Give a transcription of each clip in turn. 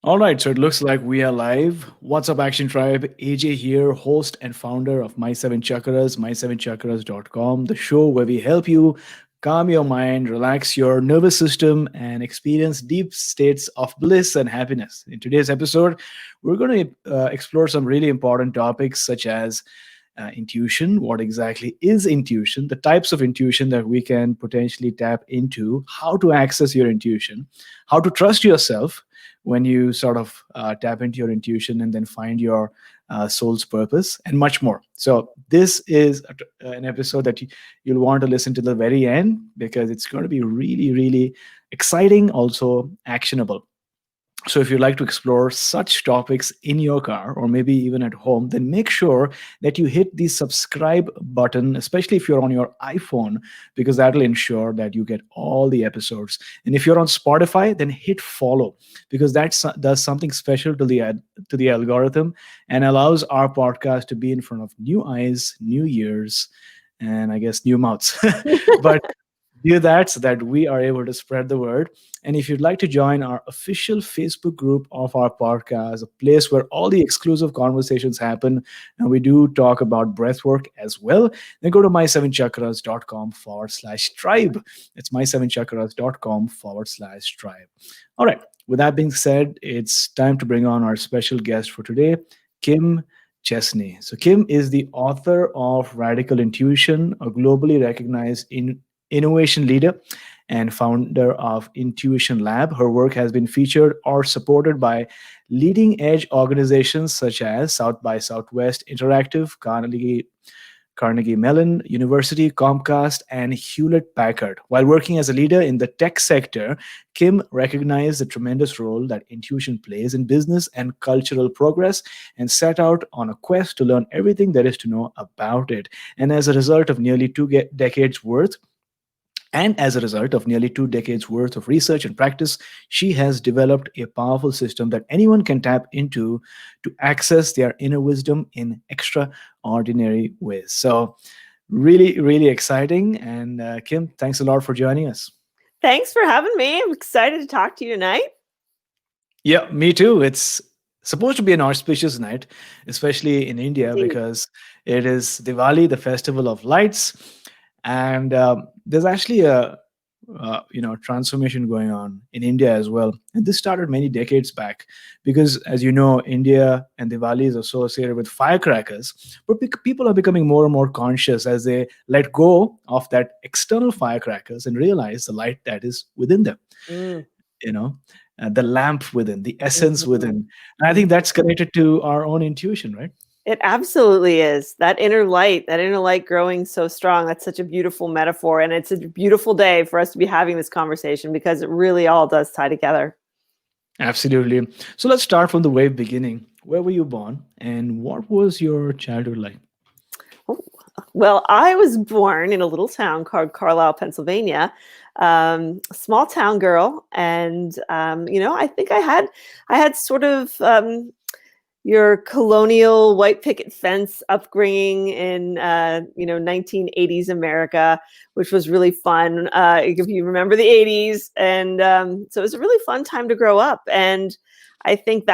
All right, so it looks like we are live. What's up, Action Tribe? AJ here, host and founder of My Seven Chakras, my7chakras.com, the show where we help you calm your mind, relax your nervous system, and experience deep states of bliss and happiness. In today's episode, we're going to explore some really important topics such as intuition. What exactly is intuition? The types of intuition that we can potentially tap into, how to access your intuition, how to trust yourself when you sort of tap into your intuition and then find your soul's purpose, and much more. So, this is an episode that you'll want to listen to the very end because it's going to be really, really exciting, also actionable. So, if you'd like to explore such topics in your car or maybe even at home, then make sure that you hit the subscribe button, especially if you're on your iPhone, because that'll ensure that you get all the episodes. And if you're on Spotify, then hit follow because does something special to the algorithm and allows our podcast to be in front of new eyes, new ears, and I guess new mouths. But do that so that we are able to spread the word. And if you'd like to join our official Facebook group of our podcast, a place where all the exclusive conversations happen, and we do talk about breath work as well, then go to my7chakras.com/tribe. It's my7chakras.com/tribe. All right. With that being said, it's time to bring on our special guest for today, Kim Chestney. So, Kim is the author of Radical Intuition, a globally recognized innovation leader and founder of Intuition Lab. Her work has been featured or supported by leading edge organizations such as South by Southwest Interactive, Carnegie Mellon University, Comcast, and Hewlett-Packard. While working as a leader in the tech sector, Kim recognized the tremendous role that intuition plays in business and cultural progress and set out on a quest to learn everything there is to know about it. And as a result of nearly decades worth and as a result of nearly 2 decades worth of research and practice, she has developed a powerful system that anyone can tap into to access their inner wisdom in extraordinary ways. So, really, really exciting. And Kim, thanks a lot for joining us. Thanks for having me. I'm excited to talk to you tonight. Yeah, me too. It's supposed to be an auspicious night, especially in India, Indeed. because it is Diwali, the festival of lights, and there's actually a transformation going on in India as well. And this started many decades back, because as you know, India and Diwali is associated with firecrackers, but people are becoming more and more conscious as they let go of that external firecrackers and realize the light that is within them. Mm, You know, the lamp within, the essence mhm, within. And I think that's connected to our own intuition, right? It absolutely is. That inner light growing so strong. That's such a beautiful metaphor. And it's a beautiful day for us to be having this conversation because it really all does tie together. Absolutely. So let's start from the very beginning. Where were you born, and what was your childhood like? Oh, well, I was born in a little town called Carlisle, Pennsylvania, a small town girl. And, I think I had sort of your colonial white picket fence upbringing in 1980s America, which was really fun. If you remember the 80s, and so it was a really fun time to grow up. And I think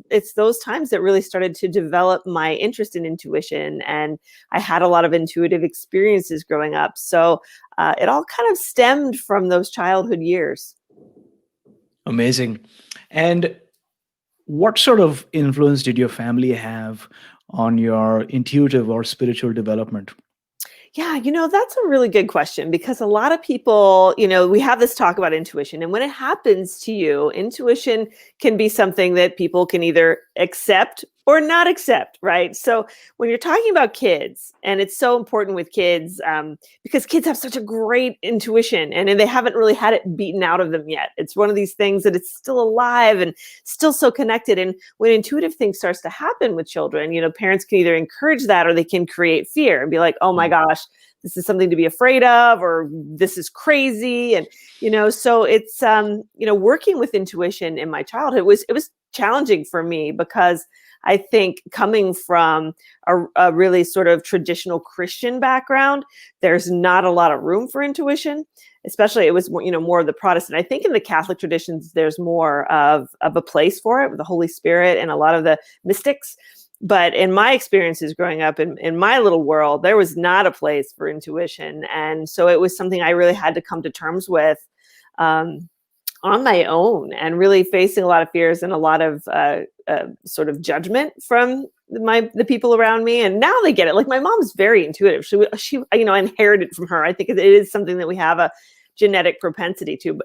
it's those times that really started to develop my interest in intuition, and I had a lot of intuitive experiences growing up. So it all kind of stemmed from those childhood years. Amazing. And what sort of influence did your family have on your intuitive or spiritual development? Yeah, that's a really good question because a lot of people, we have this talk about intuition. And when it happens to you, intuition can be something that people can either accept or not accept, right? So when you're talking about kids, and it's so important with kids because kids have such a great intuition and they haven't really had it beaten out of them yet. It's one of these things that it's still alive and still so connected. And when intuitive things starts to happen with children, parents can either encourage that or they can create fear and be like, oh my gosh, this is something to be afraid of, or this is crazy. And, so it's, working with intuition in my childhood it was challenging for me because I think coming from a really sort of traditional Christian background, there's not a lot of room for intuition. especially it was more, more of the Protestant. I think in the Catholic traditions, there's more of a place for it with the Holy Spirit and a lot of the mystics. But in my experiences growing up in my little world, there was not a place for intuition. And so it was something I really had to come to terms with on my own, and really facing a lot of fears and a lot of sort of judgment from the people around me. And now they get it. Like, my mom's very intuitive. She inherited from her. I think it is something that we have a genetic propensity to.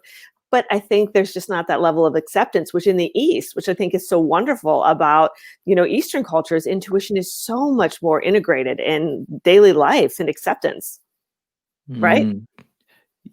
But I think there's just not that level of acceptance, which in the East, which I think is so wonderful about, Eastern cultures, intuition is so much more integrated in daily life and acceptance. Right?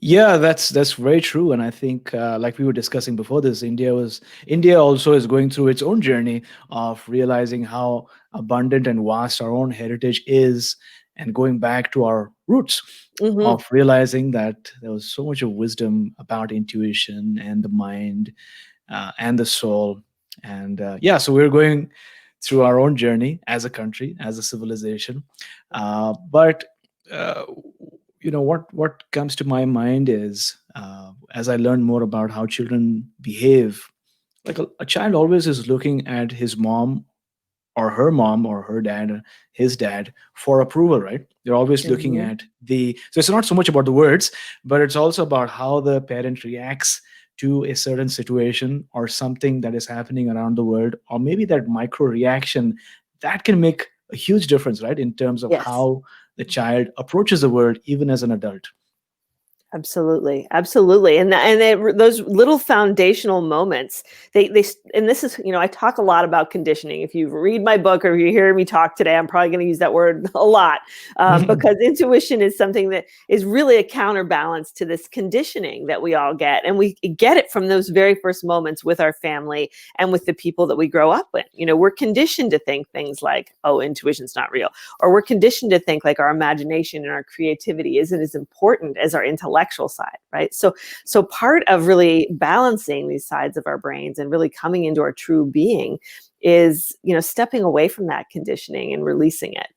Yeah, that's very true. And I think, like we were discussing before this, India also is going through its own journey of realizing how abundant and vast our own heritage is, and going back to our roots, of realizing that there was so much of wisdom about intuition and the mind and the soul. And so we're going through our own journey as a country, as a civilization. But what comes to my mind is, as I learn more about how children behave, like a child always is looking at his mom or her dad or his dad for approval, right? They're always looking at so it's not so much about the words, but it's also about how the parent reacts to a certain situation or something that is happening around the world, or maybe that micro reaction that can make a huge difference, right? In terms of how the child approaches the world, even as an adult. Absolutely. And those little foundational moments, they and this is, I talk a lot about conditioning. If you read my book or if you hear me talk today, I'm probably going to use that word a lot, because intuition is something that is really a counterbalance to this conditioning that we all get. And we get it from those very first moments with our family and with the people that we grow up with. We're conditioned to think things like, oh, intuition's not real. Or we're conditioned to think like our imagination and our creativity isn't as important as our intellect side, right? So part of really balancing these sides of our brains and really coming into our true being is, stepping away from that conditioning and releasing it.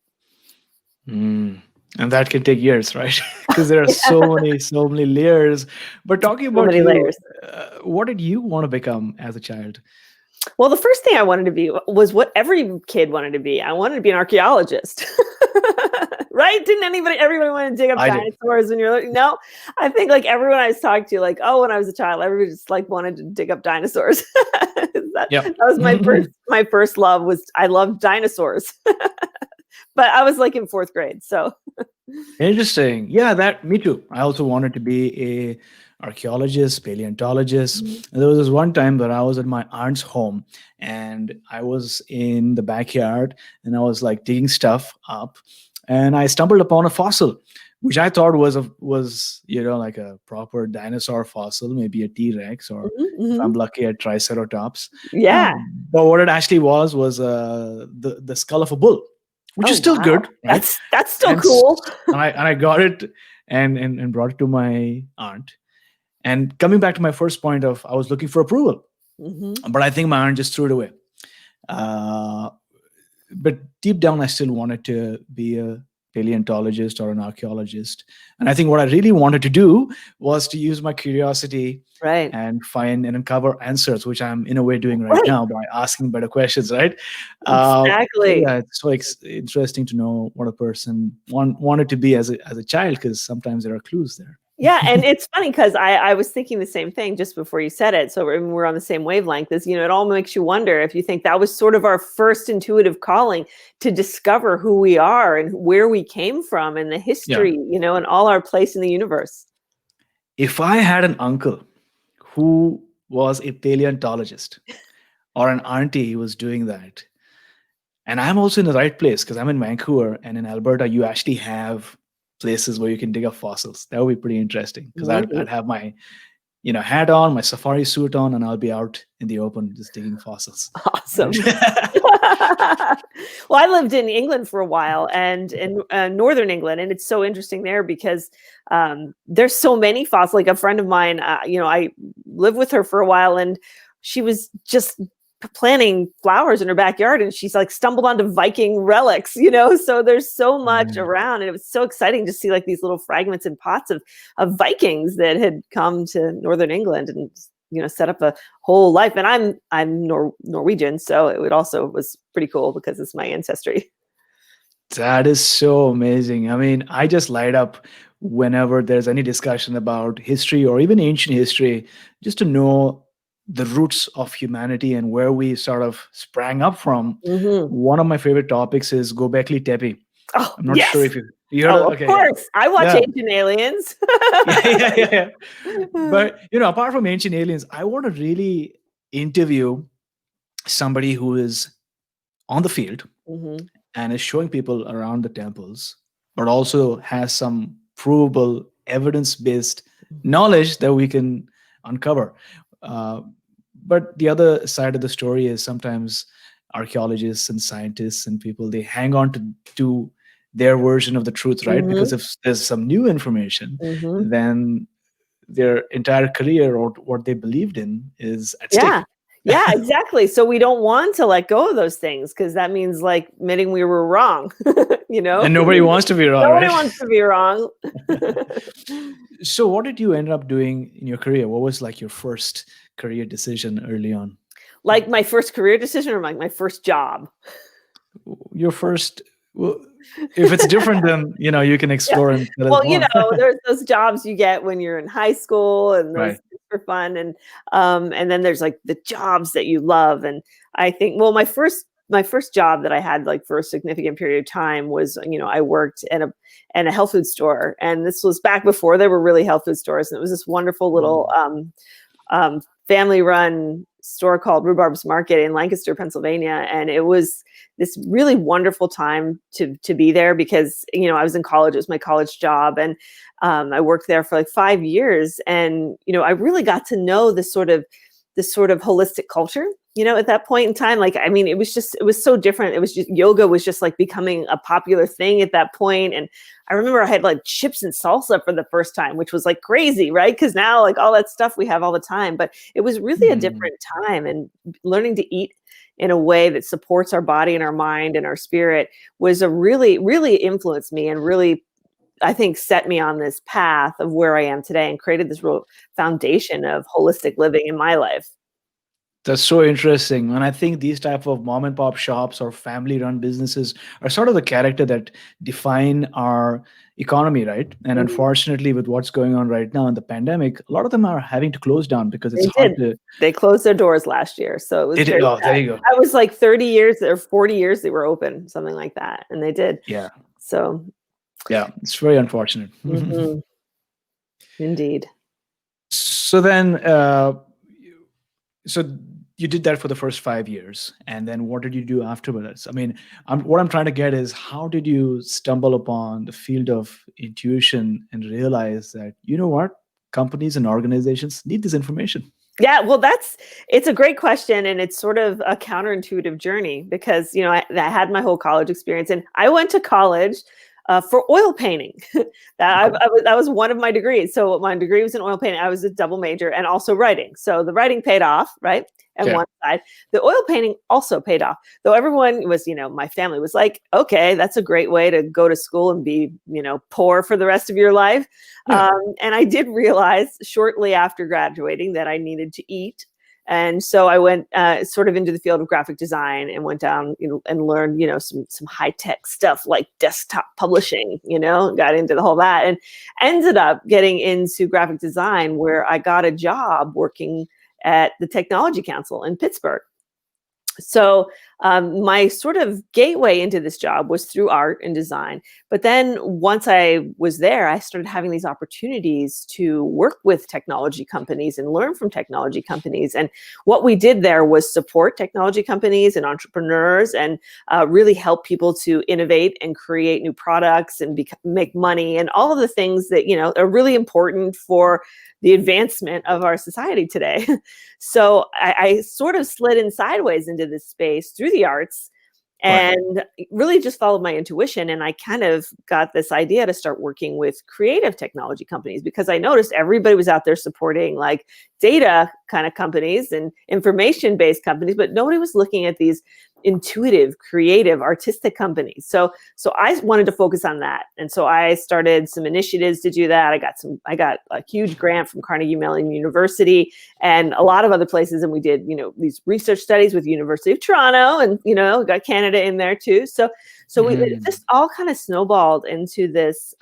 And that can take years, right? Because there are so many layers. But talking about layers, what did you want to become as a child? Well, the first thing I wanted to be was what every kid wanted to be. I wanted to be an archaeologist. Right? Didn't everybody want to dig up dinosaurs when you're like, no, I think like everyone I was talking to, like, oh, when I was a child, everybody just like wanted to dig up dinosaurs. That was my first love. I loved dinosaurs. But I was like in 4th grade. So interesting. Yeah, me too. I also wanted to be a archaeologist, paleontologist. There was this one time that I was at my aunt's home, and I was in the backyard, and I was like digging stuff up, and I stumbled upon a fossil, which I thought was like a proper dinosaur fossil, maybe a T-Rex, or if I'm lucky, a Triceratops. Yeah. But what it actually was the skull of a bull, which is still good. Right? That's still cool. And I got it and brought it to my aunt. And coming back to my first point of, I was looking for approval, but I think my aunt just threw it away. But deep down, I still wanted to be a paleontologist or an archaeologist. And I think what I really wanted to do was to use my curiosity and find and uncover answers, which I'm in a way doing right now by asking better questions, right? Exactly. It's so interesting to know what a person wanted to be as a child, because sometimes there are clues there. Yeah, and it's funny because I was thinking the same thing just before you said it. So we're on the same wavelength. It all makes you wonder if you think that was sort of our first intuitive calling to discover who we are and where we came from and the history, and all our place in the universe. If I had an uncle who was a paleontologist or an auntie who was doing that, and I'm also in the right place because I'm in Vancouver, and in Alberta, you actually have places where you can dig up fossils. That would be pretty interesting, because I'd have my hat on, my safari suit on, and I'll be out in the open just digging fossils. Awesome. Well, I lived in England for a while, and in northern England, and it's so interesting there because there's so many fossils. Like a friend of mine, I lived with her for a while, and she was just planting flowers in her backyard, and she's like stumbled onto Viking relics, so there's so much around, and it was so exciting to see like these little fragments and pots of Vikings that had come to northern England and set up a whole life. And I'm Norwegian, so it also was pretty cool because it's my ancestry. That is so amazing. I mean, I just light up whenever there's any discussion about history or even ancient history, just to know the roots of humanity and where we sort of sprang up from. One of my favorite topics is Gobekli Tepe. Oh, I'm not yes. sure if you heard of course. I watch Ancient Aliens. yeah. But, apart from Ancient Aliens, I want to really interview somebody who is on the field and is showing people around the temples, but also has some provable, evidence-based knowledge that we can uncover. But the other side of the story is sometimes archaeologists and scientists and people, they hang on to their version of the truth, right? Because if there's some new information, then their entire career or what they believed in is at stake. Yeah, exactly. So we don't want to let go of those things because that means like admitting we were wrong, And nobody wants to be wrong. Nobody wants to be wrong. So what did you end up doing in your career? What was like your first career decision early on? Like my first career decision or like my first job? Your first, well, if it's different, then, you can explore and tell us more. There's those jobs you get when you're in high school and those for fun. And then there's like the jobs that you love. And I think, well, my first job that I had like for a significant period of time was, I worked in a health food store. And this was back before there were really health food stores. And it was this wonderful little family run store called Rhubarb's Market in Lancaster, Pennsylvania. And it was this really wonderful time to be there because, I was in college. It was my college job. And I worked there for like 5 years. And, I really got to know this sort of holistic culture, at that point in time. Like, I mean, it was so different. It was just, yoga was just like becoming a popular thing at that point. And I remember I had like chips and salsa for the first time, which was like crazy, right? Because now like all that stuff we have all the time, but it was really a different time. And learning to eat in a way that supports our body and our mind and our spirit was a really, really influenced me and really, I think, set me on this path of where I am today and created this real foundation of holistic living in my life. That's so interesting. And I think these type of mom and pop shops or family run businesses are sort of the character that define our economy, right? And unfortunately, with what's going on right now in the pandemic, a lot of them are having to close down because it's hard to... They closed their doors last year. So it was there you go. I was like 30 years or 40 years they were open, something like that. And they did. Yeah. So... yeah, it's very unfortunate. Indeed. So then, so you did that for the first 5 years, and then what did you do afterwards? I mean, what I'm trying to get is, how did you stumble upon the field of intuition and realize that, what, companies and organizations need this information? Yeah, well, it's a great question. And it's sort of a counterintuitive journey because, I had my whole college experience, and I went to college for oil painting. that was one of my degrees. So my degree was in oil painting. I was a double major and also writing. So the writing paid off, right? And one side, the oil painting also paid off. Though everyone was, my family was like, okay, that's a great way to go to school and be, poor for the rest of your life. And I did realize shortly after graduating that I needed to eat. And so I went sort of into the field of graphic design and went down, and learned, some high tech stuff like desktop publishing, got into the whole that and ended up getting into graphic design, where I got a job working at the Technology Council in Pittsburgh. So my sort of gateway into this job was through art and design. But then once I was there, I started having these opportunities to work with technology companies and learn from technology companies. And what we did there was support technology companies and entrepreneurs and really help people to innovate and create new products and make money and all of the things that, are really important for the advancement of our society today. So I sort of slid in sideways into this space through the arts Right. and really just followed my intuition. And I kind of got this idea to start working with creative technology companies, because I noticed everybody was out there supporting like data kind of companies and information-based companies, but nobody was looking at these intuitive, creative, artistic companies. So I wanted to focus on that. And so I started some initiatives to do that. I got a huge grant from Carnegie Mellon University and a lot of other places. And we did, these research studies with University of Toronto, and, got Canada in there too. So it just all kind of snowballed into this,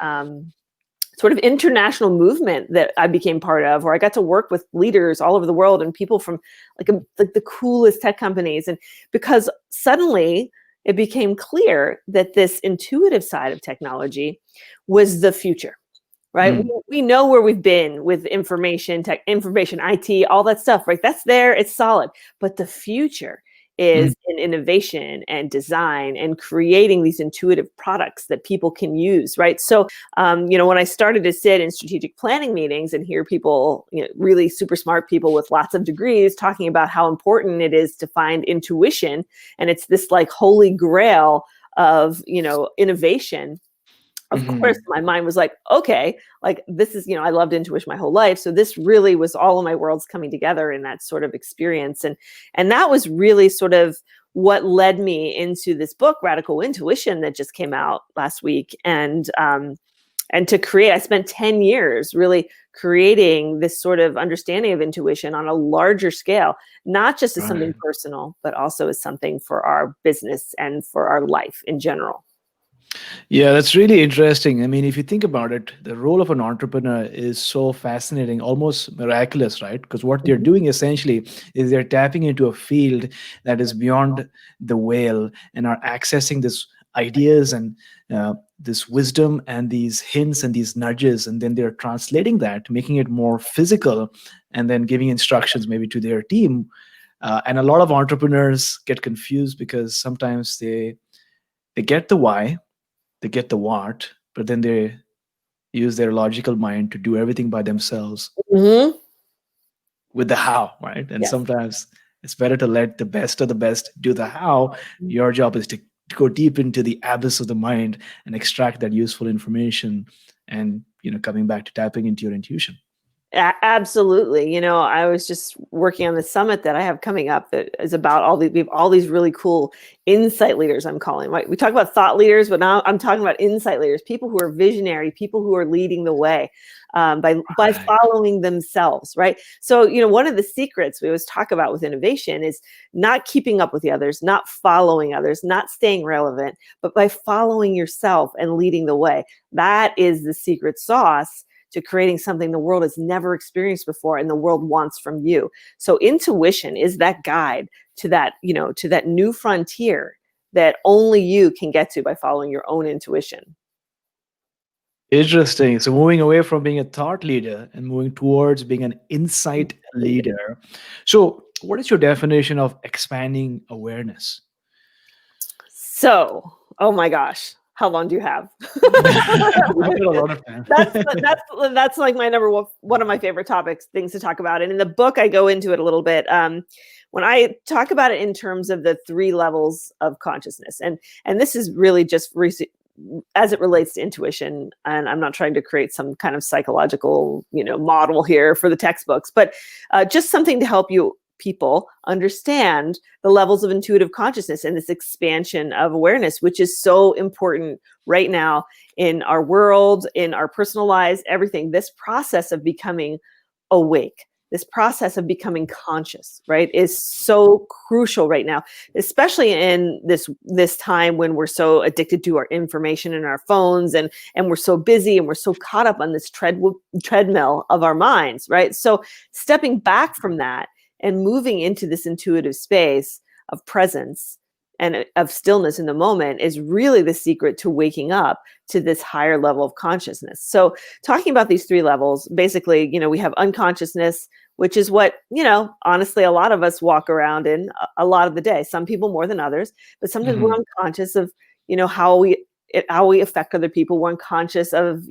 sort of international movement that I became part of, where I got to work with leaders all over the world and people from like the coolest tech companies. And because suddenly it became clear that this intuitive side of technology was the future, right? We know where we've been with information, IT, all that stuff, right? That's there, it's solid. But the future is in innovation and design and creating these intuitive products that people can use, right? So, when I started to sit in strategic planning meetings and hear people, really super smart people with lots of degrees talking about how important it is to find intuition, and it's this like holy grail of, innovation. Of course, my mind was like, okay, like this is, I loved intuition my whole life. So this really was all of my worlds coming together in that sort of experience. And that was really sort of what led me into this book, Radical Intuition, that just came out last week. And to create, I spent 10 years really creating this sort of understanding of intuition on a larger scale, not just as something personal, but also as something for our business and for our life in general. Yeah, that's really interesting. I mean, if you think about it, the role of an entrepreneur is so fascinating, almost miraculous, right? Because what they're doing essentially is they're tapping into a field that is beyond the veil and are accessing this ideas and this wisdom and these hints and these nudges, and then they're translating that, making it more physical, and then giving instructions maybe to their team. And a lot of entrepreneurs get confused because sometimes they get the why, they get the what, but then they use their logical mind to do everything by themselves with the how, right? And sometimes it's better to let the best of the best do the how. Your job is to go deep into the abyss of the mind and extract that useful information, and coming back to tapping into your intuition. Absolutely. I was just working on the summit that I have coming up that is about we have all these really cool insight leaders, I'm calling, right? We talk about thought leaders, but now I'm talking about insight leaders, people who are visionary, people who are leading the way by following themselves, right? So, one of the secrets we always talk about with innovation is not keeping up with the others, not following others, not staying relevant, but by following yourself and leading the way. That is the secret sauce to creating something the world has never experienced before and the world wants from you. So intuition is that guide to that, to that new frontier that only you can get to by following your own intuition. Interesting. So moving away from being a thought leader and moving towards being an insight leader. So what is your definition of expanding awareness? So, oh my gosh. How long do you have? A lot of time. That's like my one of my favorite things to talk about. And in the book, I go into it a little bit. When I talk about it in terms of the 3 levels of consciousness, and this is really just as it relates to intuition, and I'm not trying to create some kind of psychological, model here for the textbooks, but just something to help people understand the levels of intuitive consciousness and this expansion of awareness, which is so important right now in our world, in our personal lives, everything. This process of becoming awake, this process of becoming conscious, right, is so crucial right now, especially in this time when we're so addicted to our information in our phones, and we're so busy and we're so caught up on this treadmill of our minds, right? So stepping back from that and moving into this intuitive space of presence and of stillness in the moment is really the secret to waking up to this higher level of consciousness. So talking about these 3 levels, basically, we have unconsciousness, which is what, honestly, a lot of us walk around in a lot of the day. Some people more than others, but sometimes we're unconscious of, how we how we affect other people. We're unconscious of,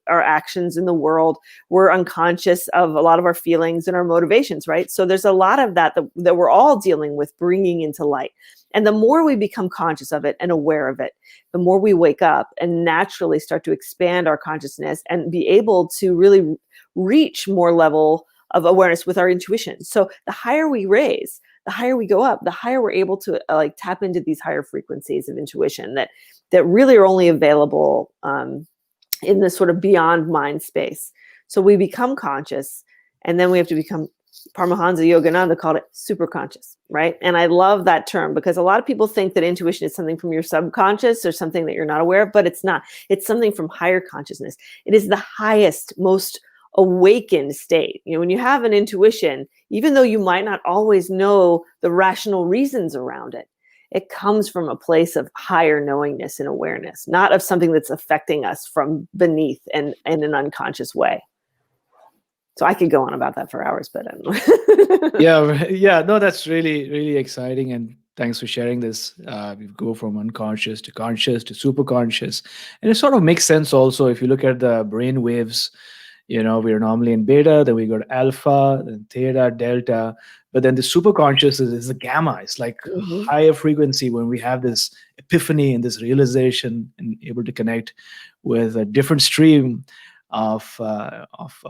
our actions in the world. We're unconscious of a lot of our feelings and our motivations, right? So there's a lot of that we're all dealing with, bringing into light. And the more we become conscious of it and aware of it, the more we wake up and naturally start to expand our consciousness and be able to really reach more level of awareness with our intuition. So the higher we raise, the higher we go up, the higher we're able to tap into these higher frequencies of intuition that really are only available in this sort of beyond mind space. So we become conscious, and then we have to become, Paramahansa Yogananda called it super conscious, right? And I love that term because a lot of people think that intuition is something from your subconscious or something that you're not aware of, but it's not. It's something from higher consciousness. It is the highest, most awakened state. When you have an intuition, even though you might not always know the rational reasons around it, it comes from a place of higher knowingness and awareness, not of something that's affecting us from beneath and in an unconscious way. So I could go on about that for hours, but I don't know. Yeah, no, that's really, really exciting. And thanks for sharing this. We go from unconscious to conscious to super conscious. And it sort of makes sense also if you look at the brain waves. We're normally in beta, then we go to alpha, then theta, delta, but then the super conscious is the gamma. It's like higher frequency when we have this epiphany and this realization and able to connect with a different stream of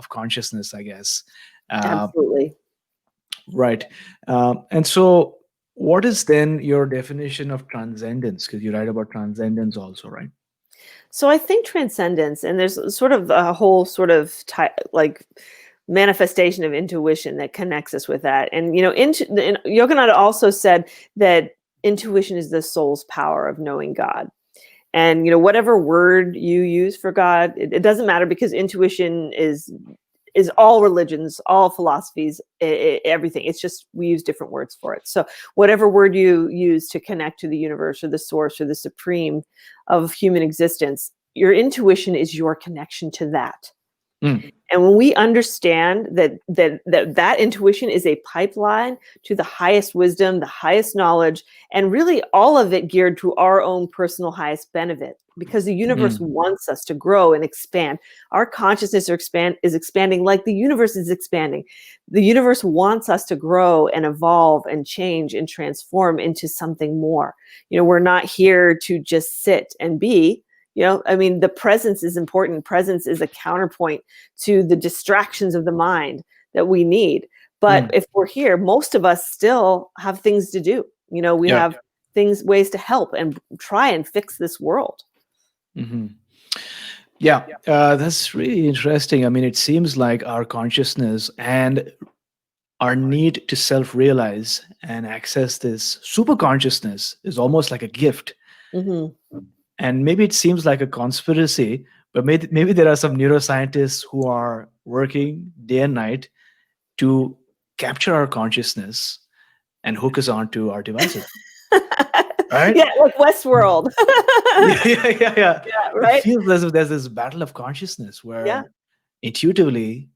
consciousness, I guess. Absolutely. Right. And so what is then your definition of transcendence? Because you write about transcendence also, right? So I think transcendence, and there's sort of a whole sort of manifestation of intuition that connects us with that. And, Yogananda also said that intuition is the soul's power of knowing God. And, whatever word you use for God, it doesn't matter, because intuition is all religions, all philosophies, everything. It's just we use different words for it. So whatever word you use to connect to the universe or the source or the supreme of human existence, your intuition is your connection to that. And when we understand that intuition is a pipeline to the highest wisdom, the highest knowledge, and really all of it geared to our own personal highest benefit, because the universe wants us to grow and expand. Our consciousness is expanding like the universe is expanding. The universe wants us to grow and evolve and change and transform into something more. We're not here to just sit and be. The presence is important. Presence is a counterpoint to the distractions of the mind that we need. But if we're here, most of us still have things to do. We have ways to help and try and fix this world. Yeah, that's really interesting. I mean, it seems like our consciousness and our need to self-realize and access this super consciousness is almost like a gift. And maybe it seems like a conspiracy, but maybe there are some neuroscientists who are working day and night to capture our consciousness and hook us onto our devices. Right? Yeah, like Westworld. Yeah, right? It feels as if there's this battle of consciousness where intuitively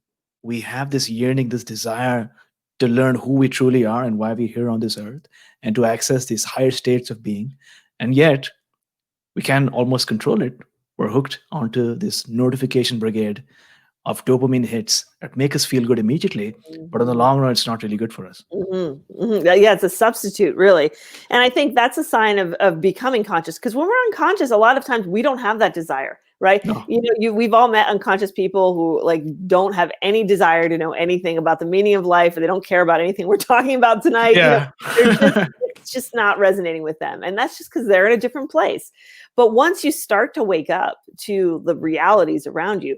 we have this yearning, this desire to learn who we truly are and why we're here on this earth, and to access these higher states of being. And yet we can almost control it. We're hooked onto this notification brigade of dopamine hits that make us feel good immediately, but in the long run, it's not really good for us. Yeah, it's a substitute, really. And I think that's a sign of becoming conscious, because when we're unconscious, a lot of times we don't have that desire, right? No. We've all met unconscious people who don't have any desire to know anything about the meaning of life, or they don't care about anything we're talking about tonight. Yeah. It's just not resonating with them. And that's just because they're in a different place. But once you start to wake up to the realities around you,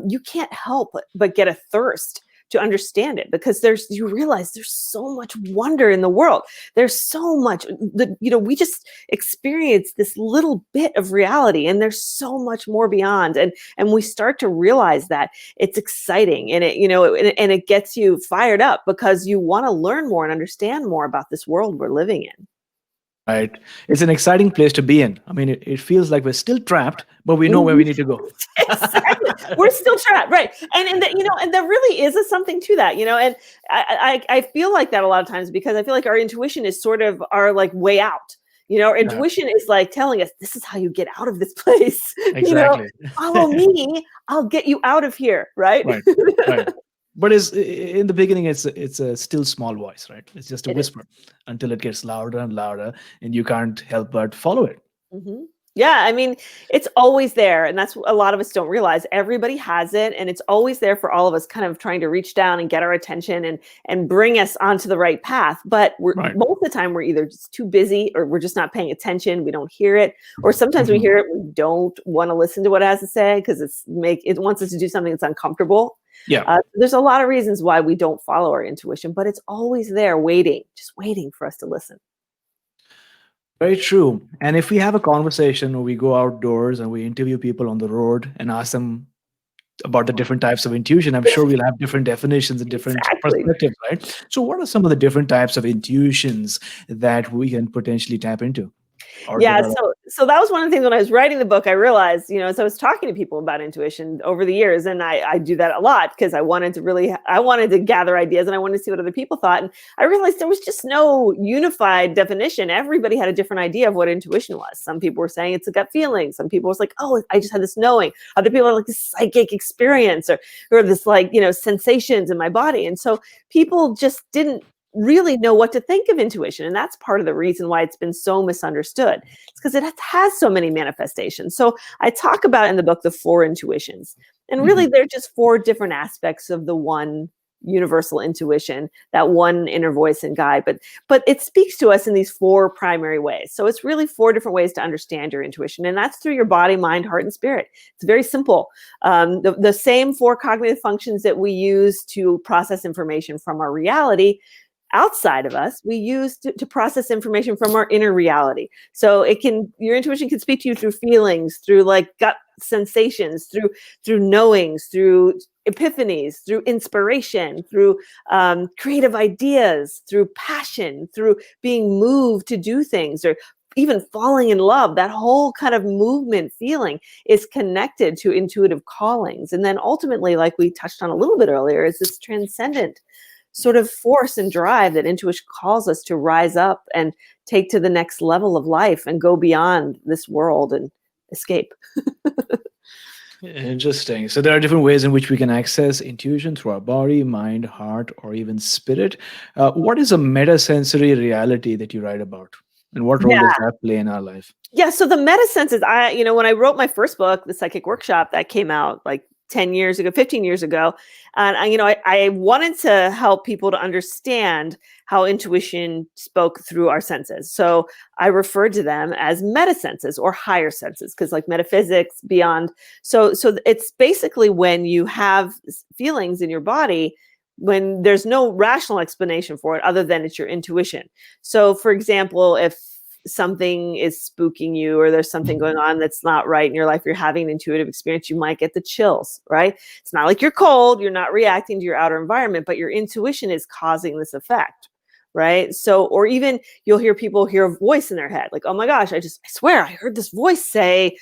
you can't help but get a thirst to understand it, because you realize there's so much wonder in the world. There's so much we just experience this little bit of reality, and there's so much more beyond. And we start to realize that it's exciting, and it gets you fired up because you want to learn more and understand more about this world we're living in. Right. It's an exciting place to be in. I mean, it feels like we're still trapped, but we know where we need to go. Exactly. We're still trapped, right? And there really is something to that, and I feel like that a lot of times, because I feel like our intuition is sort of our way out. Our Yeah, intuition is like telling us, this is how you get out of this place. exactly. Follow me, I'll get you out of here, right? Right, right. But in the beginning, it's a still small voice, right? It's just a It is. whisper until it gets louder and louder, and you can't help but follow it. Mhm. Yeah, I mean, it's always there, and that's what a lot of us don't realize. Everybody has it, and it's always there for all of us, kind of trying to reach down and get our attention and bring us onto the right path. But Right. most of the time we're either just too busy, or we're just not paying attention. We don't hear it, or sometimes we Mhm. hear it, we don't want to listen to what it has to say because it wants us to do something that's uncomfortable. Yeah. There's a lot of reasons why we don't follow our intuition, but it's always there, waiting, just waiting for us to listen. Very true. And if we have a conversation or we go outdoors and we interview people on the road and ask them about the different types of intuition, I'm sure we'll have different definitions and different Exactly. perspectives, right? So, what are some of the different types of intuitions that we can potentially tap into or Yeah, develop? so that was one of the things when I was writing the book, I realized, as I was talking to people about intuition over the years, and I do that a lot because I wanted to gather ideas and I wanted to see what other people thought. And I realized there was just no unified definition. Everybody had a different idea of what intuition was. Some people were saying it's a gut feeling. Some people was like, oh, I just had this knowing. Other people are like this psychic experience or this sensations in my body. And so people just didn't really know what to think of intuition. And that's part of the reason why it's been so misunderstood. It's because it has so many manifestations. So I talk about in the book the 4 intuitions. And really, Mhm. they're just 4 different aspects of the one universal intuition, that one inner voice and guide. But it speaks to us in these 4 primary ways. So it's really 4 different ways to understand your intuition. And that's through your body, mind, heart, and spirit. It's very simple. The same 4 cognitive functions that we use to process information from our reality outside of us, we use to process information from our inner reality. So your intuition can speak to you through feelings, through like gut sensations, through knowings, through epiphanies, through inspiration, through creative ideas, through passion, through being moved to do things, or even falling in love. That whole kind of movement feeling is connected to intuitive callings. And then ultimately, like we touched on a little bit earlier, is this transcendent sort of force and drive that intuition calls us to rise up and take to the next level of life and go beyond this world and escape. Interesting. So, there are different ways in which we can access intuition through our body, mind, heart, or even spirit. What is a metasensory reality that you write about? And what role Yeah. does that play in our life? Yeah. So the meta senses, when I wrote my first book, The Psychic Workshop, that came out like 10 years ago, 15 years ago. And I wanted to help people to understand how intuition spoke through our senses. So I referred to them as meta senses or higher senses, because like metaphysics beyond. So it's basically when you have feelings in your body when there's no rational explanation for it other than it's your intuition. So for example, if something is spooking you or there's something going on that's not right in your life, you're having an intuitive experience, you might get the chills, right? It's not like you're cold, you're not reacting to your outer environment, but your intuition is causing this effect, right? So, or even you'll hear people hear a voice in their head, like, oh my gosh, I swear I heard this voice say,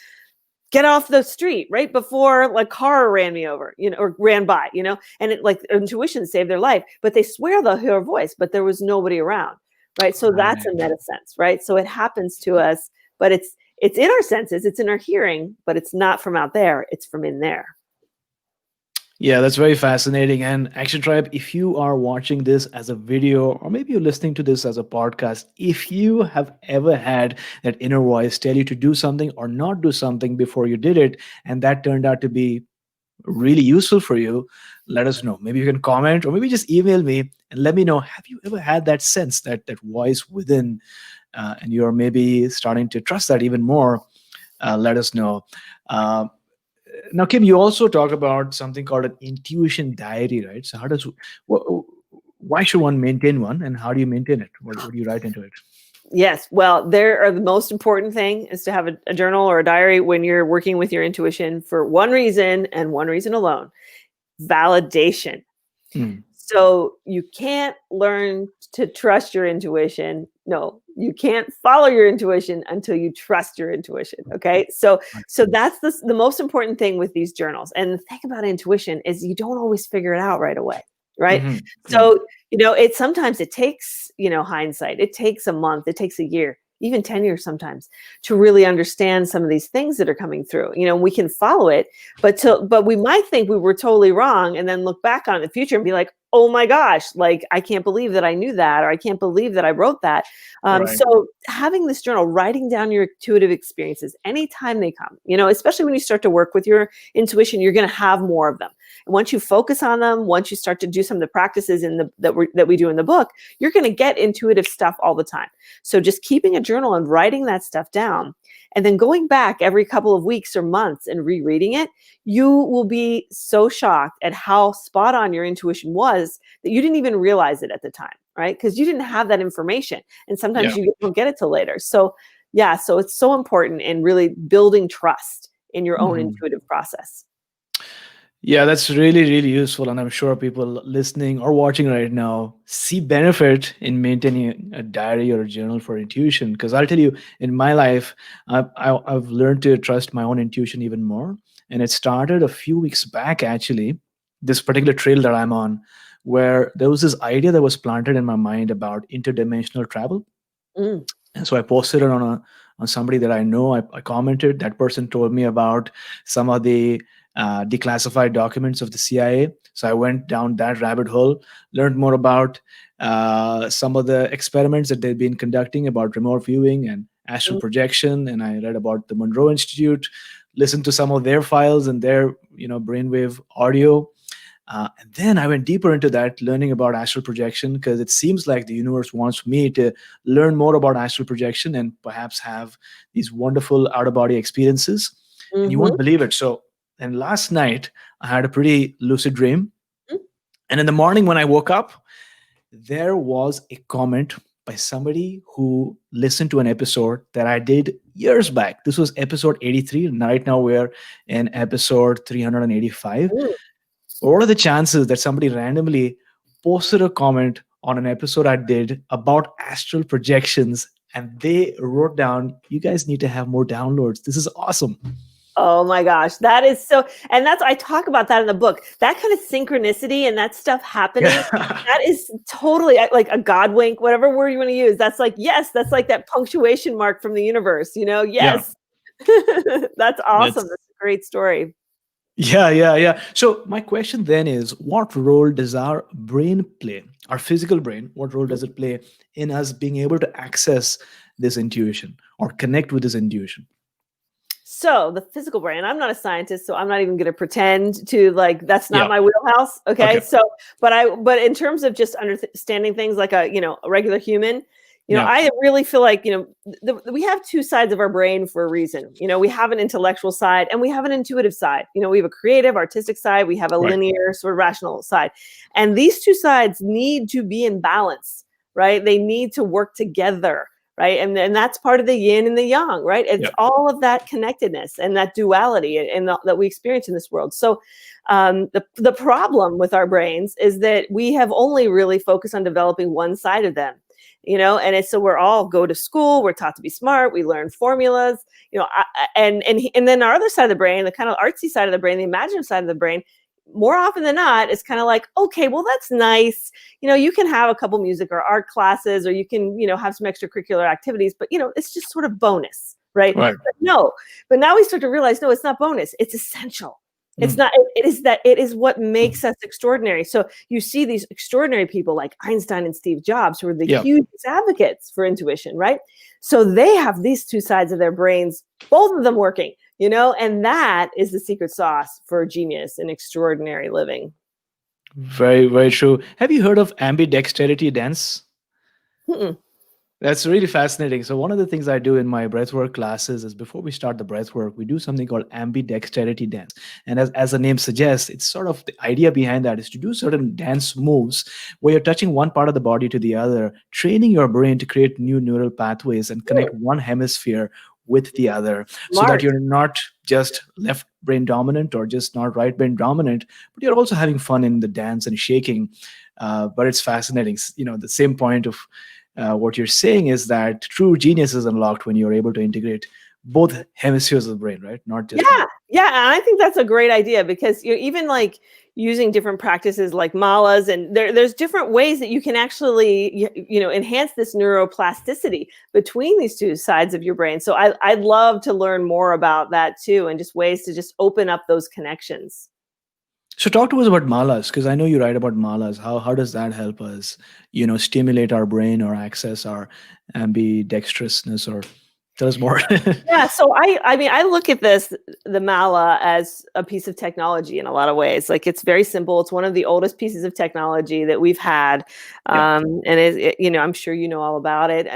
get off the street right before like car ran me over, or ran by, and it like intuition saved their life, but they swear they'll hear a voice, but there was nobody around. Right. So that's a Right. meta sense, right? So it happens to us, but it's in our senses, it's in our hearing, but it's not from out there, it's from in there. Yeah, that's very fascinating. And Action Tribe, if you are watching this as a video, or maybe you're listening to this as a podcast, if you have ever had that inner voice tell you to do something or not do something before you did it, and that turned out to be really useful for you, let us know. Maybe you can comment or maybe just email me and let me know. Have you ever had that sense, that voice within, and you're maybe starting to trust that even more? Let us know. Uh, Now, Kim, you also talk about something called an intuition diary, right? So, why should one maintain one, and how do you maintain it? What do you write into it? Yes. Well, the most important thing is to have a journal or a diary when you're working with your intuition for one reason and one reason alone: validation. Mm. So you can't learn to trust your intuition. No, you can't follow your intuition until you trust your intuition. Okay. So that's the most important thing with these journals. And the thing about intuition is you don't always figure it out right away. Right. Hmm. Yeah. So, sometimes it takes, hindsight. It takes a month, it takes a year. even 10 years sometimes, to really understand some of these things that are coming through. We can follow it, but we might think we were totally wrong and then look back on it in the future and be like, oh my gosh, like, I can't believe that I knew that, or I can't believe that I wrote that. Right. So having this journal, writing down your intuitive experiences anytime they come, especially when you start to work with your intuition, you're going to have more of them. And once you focus on them, once you start to do some of the practices that we do in the book, you're going to get intuitive stuff all the time. So just keeping a journal and writing that stuff down, and then going back every couple of weeks or months and rereading it, you will be so shocked at how spot on your intuition was that you didn't even realize it at the time, right? Because you didn't have that information. And sometimes you don't get it till later. So so it's so important in really building trust in your own intuitive process. Yeah, that's really, really useful. And I'm sure people listening or watching right now see benefit in maintaining a diary or a journal for intuition. Because I'll tell you, in my life, I've learned to trust my own intuition even more. And it started a few weeks back, actually, this particular trail that I'm on, where there was this idea that was planted in my mind about interdimensional travel. Mm. And so I posted it on somebody that I know. I commented. That person told me about some of the declassified documents of the CIA. So I went down that rabbit hole, learned more about some of the experiments that they've been conducting about remote viewing and astral projection. And I read about the Monroe Institute, listened to some of their files and their brainwave audio. And then I went deeper into that, learning about astral projection, because it seems like the universe wants me to learn more about astral projection and perhaps have these wonderful out-of-body experiences. And you won't believe it. So, and last night, I had a pretty lucid dream. And in the morning when I woke up, there was a comment by somebody who listened to an episode that I did years back. This was episode 83. And right now we're in episode 385. What are the chances that somebody randomly posted a comment on an episode I did about astral projections, and they wrote down, you guys need to have more downloads. This is awesome. Oh my gosh, that is so, and I talk about that in the book, that kind of synchronicity and that stuff happening, that is totally like a God wink, whatever word you want to use. That's like, yes, that's like that punctuation mark from the universe, yes. Yeah. That's awesome. That's a great story. Yeah. So my question then is, what role does our brain play, our physical brain, what role does it play in us being able to access this intuition or connect with this intuition? So the physical brain, I'm not a scientist, so I'm not even going to pretend to that's not my wheelhouse. Okay. So, but in terms of just understanding things like a regular human, I really feel like, we have two sides of our brain for a reason. We have an intellectual side and we have an intuitive side. We have a creative, artistic side. We have a linear, sort of rational side. And these two sides need to be in balance, right? They need to work together, right? And that's part of the yin and the yang, right? It's all of that connectedness and that duality that we experience in this world. So the problem with our brains is that we have only really focused on developing one side of them. And it's so we're all go to school, we're taught to be smart, we learn formulas, and then our other side of the brain, the kind of artsy side of the brain, the imaginative side of the brain, more often than not, is kind of like, okay, well, that's nice. You can have a couple music or art classes, or you can, have some extracurricular activities, but, it's just sort of bonus, right? But now we start to realize, no, it's not bonus. It's essential. It's not, it is what makes us extraordinary. So you see these extraordinary people like Einstein and Steve Jobs, who are the huge advocates for intuition, right? So they have these two sides of their brains, both of them working, and that is the secret sauce for genius and extraordinary living. Very, very true. Have you heard of ambidexterity dance? That's really fascinating. So one of the things I do in my breathwork classes is before we start the breathwork, we do something called ambidexterity dance. And as the name suggests, it's sort of the idea behind that is to do certain dance moves where you're touching one part of the body to the other, training your brain to create new neural pathways and connect one hemisphere with the other, so that you're not just left brain dominant or just not right brain dominant, but you're also having fun in the dance and shaking. But it's fascinating. The same point of what you're saying is that true genius is unlocked when you're able to integrate both hemispheres of the brain, right? Not just yeah. And I think that's a great idea, because even using different practices like malas, and there's different ways that you can actually, enhance this neuroplasticity between these two sides of your brain. So I'd love to learn more about that too, and just ways to just open up those connections. So talk to us about malas, because I know you write about malas. How does that help us, stimulate our brain or access our ambidextrousness, or tell us more. Yeah, so I mean, I look at the mala, as a piece of technology in a lot of ways. Like, it's very simple. It's one of the oldest pieces of technology that we've had, Yeah. and I'm sure you know all about it.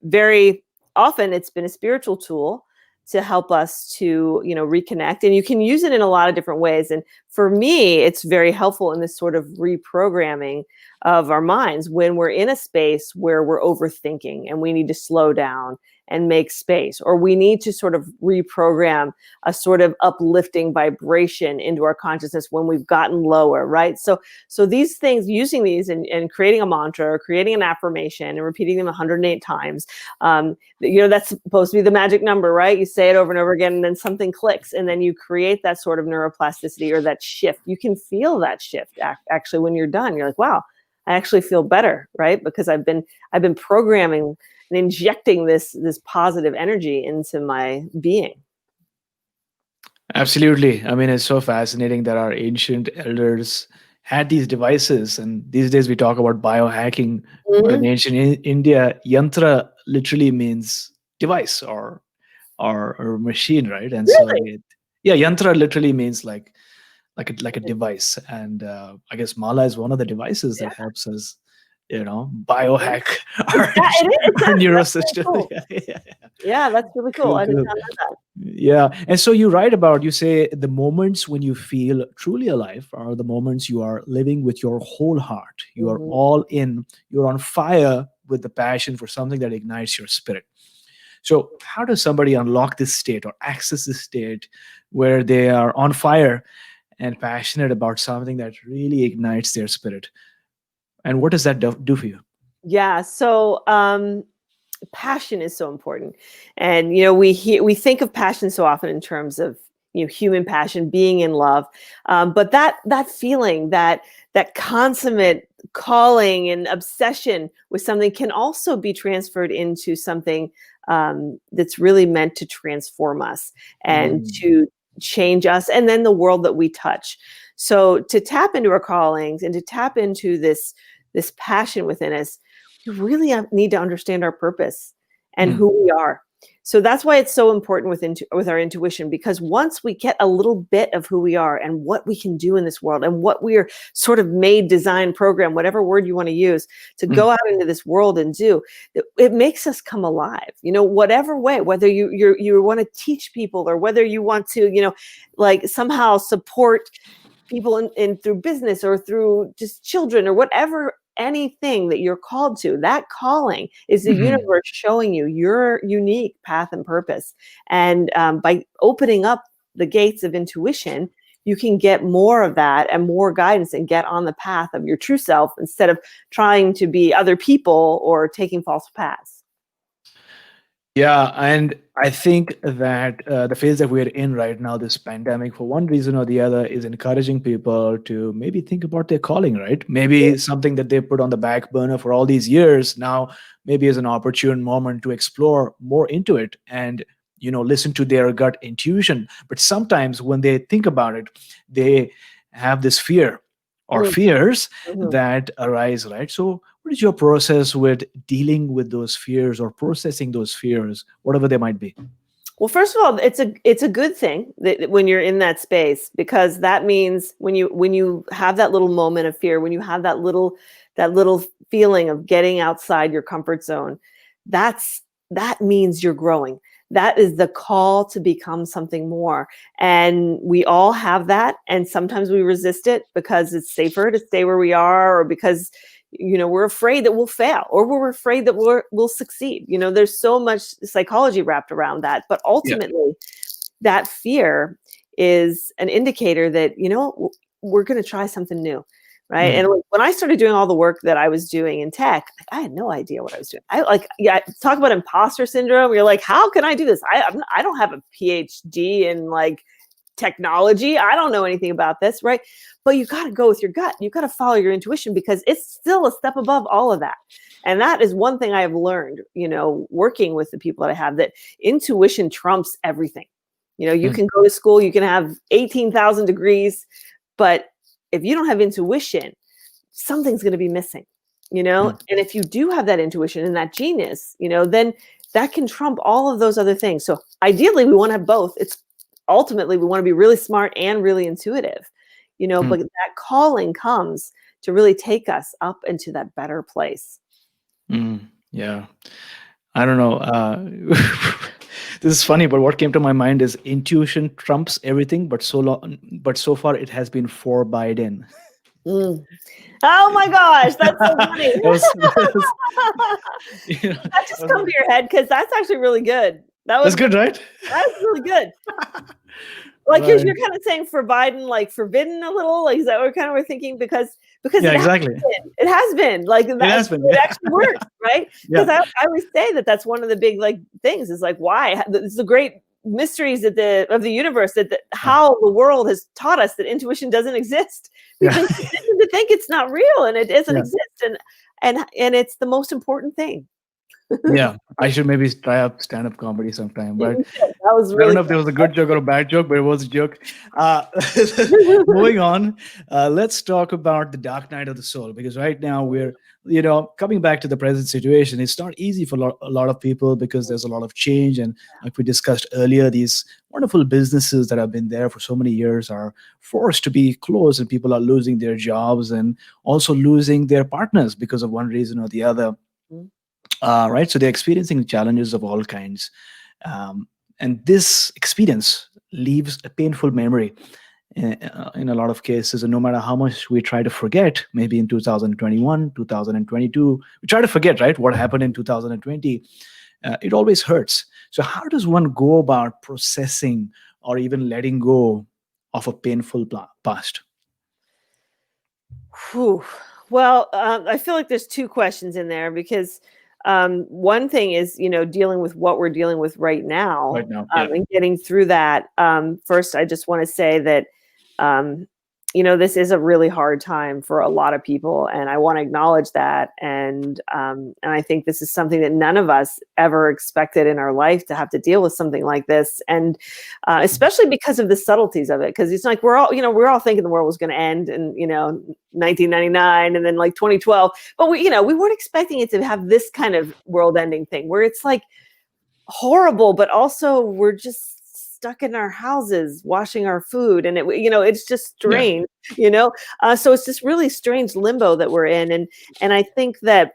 Very often it's been a spiritual tool to help us to reconnect, and you can use it in a lot of different ways. And for me, it's very helpful in this sort of reprogramming of our minds when we're in a space where we're overthinking and we need to slow down and make space, or we need to sort of reprogram a sort of uplifting vibration into our consciousness when we've gotten lower, right? So these things, using these and creating a mantra or creating an affirmation and repeating them 108 times, that's supposed to be the magic number, right? You say it over and over again, and then something clicks, and then you create that sort of neuroplasticity, or that shift. You can feel that shift actually when you're done. You're like, wow, I actually feel better, right? Because I've been programming and injecting this positive energy into my being. Absolutely. I mean, it's so fascinating that our ancient elders had these devices, and these days we talk about biohacking. But in ancient India, yantra literally means device or machine, right? And Really? so yantra literally means like a device, and I guess mala is one of the devices that helps us, biohack our, our That's really neurosystem. cool. Yeah, that's really cool. Cool, I did cool. not know that. Yeah. And so you write about, you say the moments when you feel truly alive are the moments you are living with your whole heart. You are all in, you're on fire with the passion for something that ignites your spirit. So how does somebody unlock this state or access this state where they are on fire and passionate about something that really ignites their spirit? And what does that do for you? Yeah. So passion is so important, and we think of passion so often in terms of human passion, being in love, but that feeling, that consummate calling and obsession with something, can also be transferred into something that's really meant to transform us and to change us, and then the world that we touch. So to tap into our callings and to tap into this passion within us, we really need to understand our purpose and who we are. So that's why it's so important with our intuition, because once we get a little bit of who we are and what we can do in this world, and what we're sort of made, designed, program, whatever word you want to use, to go out into this world and do, it makes us come alive. Whatever way, whether you want to teach people, or whether you want to, like somehow support people in through business, or through just children, or whatever, anything that you're called to, that calling is the universe showing you your unique path and purpose. And by opening up the gates of intuition, you can get more of that and more guidance, and get on the path of your true self, instead of trying to be other people or taking false paths. Yeah, and I think that the phase that we're in right now, this pandemic, for one reason or the other, is encouraging people to maybe think about their calling, right? Maybe something that they put on the back burner for all these years now, maybe is an opportune moment to explore more into it and, listen to their gut intuition. But sometimes when they think about it, they have this fear or fears that arise, right? So what is your process with dealing with those fears or processing those fears, whatever they might be? Well, first of all, it's a good thing that when you're in that space, because that means when you have that little moment of fear, when you have that little feeling of getting outside your comfort zone, that means you're growing. That is the call to become something more. And we all have that. And sometimes we resist it because it's safer to stay where we are, or because we're afraid that we'll fail, or we're afraid that we'll succeed. There's so much psychology wrapped around that. But ultimately, that fear is an indicator that, we're going to try something new. Right. And when I started doing all the work that I was doing in tech, I had no idea what I was doing. Talk about imposter syndrome. You're like, how can I do this? I don't have a PhD in technology. I don't know anything about this, right? But you got to go with your gut. You got to follow your intuition because it's still a step above all of that. And that is one thing I have learned, working with the people that I have, that intuition trumps everything. You can go to school, you can have 18,000 degrees, but if you don't have intuition, something's going to be missing, and if you do have that intuition and that genius, then that can trump all of those other things. So ideally we want to have both. Ultimately we want to be really smart and really intuitive, but that calling comes to really take us up into that better place. Yeah. I don't know. This is funny, but what came to my mind is intuition trumps everything, but so far it has been for Biden. Oh my gosh, that's so funny. That That just come to your head because that's actually really good. That's good, right? That's really good. Like Right. you're kind of saying for Biden, like forbidden a little. Like is that what kind of we're thinking? Because Yeah, exactly. it has been like It has been. it actually works, right? Yeah. Because I always say that's one of the big things is like why it's the great mysteries of the universe that how the world has taught us that intuition doesn't exist. We've been conditioned to think it's not real and it doesn't exist, and it's the most important thing. Yeah, I should maybe try up stand-up comedy sometime. But That was I don't really know if there was a good joke or a bad joke, but it was a joke. Moving on, let's talk about the dark night of the soul, because right now we're, coming back to the present situation. It's not easy for a lot of people because there's a lot of change. And like we discussed earlier, these wonderful businesses that have been there for so many years are forced to be closed, and people are losing their jobs and also losing their partners because of one reason or the other. Right, so they're experiencing challenges of all kinds, and this experience leaves a painful memory in a lot of cases. And no matter how much we try to forget, maybe in 2021, 2022, we try to forget, right, what happened in 2020. It always hurts. So how does one go about processing or even letting go of a painful past? Whew. Well, I feel like there's two questions in there because one thing is, dealing with what we're dealing with right now, Right now, yeah. and getting through that. First, I just want to say that, this is a really hard time for a lot of people, and I want to acknowledge that. And I think this is something that none of us ever expected in our life to have to deal with something like this, and especially because of the subtleties of it. Because it's like we're all thinking the world was going to end in 1999 and then like 2012, but we weren't expecting it to have this kind of world-ending thing where it's like horrible, but also we're just stuck in our houses washing our food, and it's just strange. So it's this really strange limbo that we're in, and I think that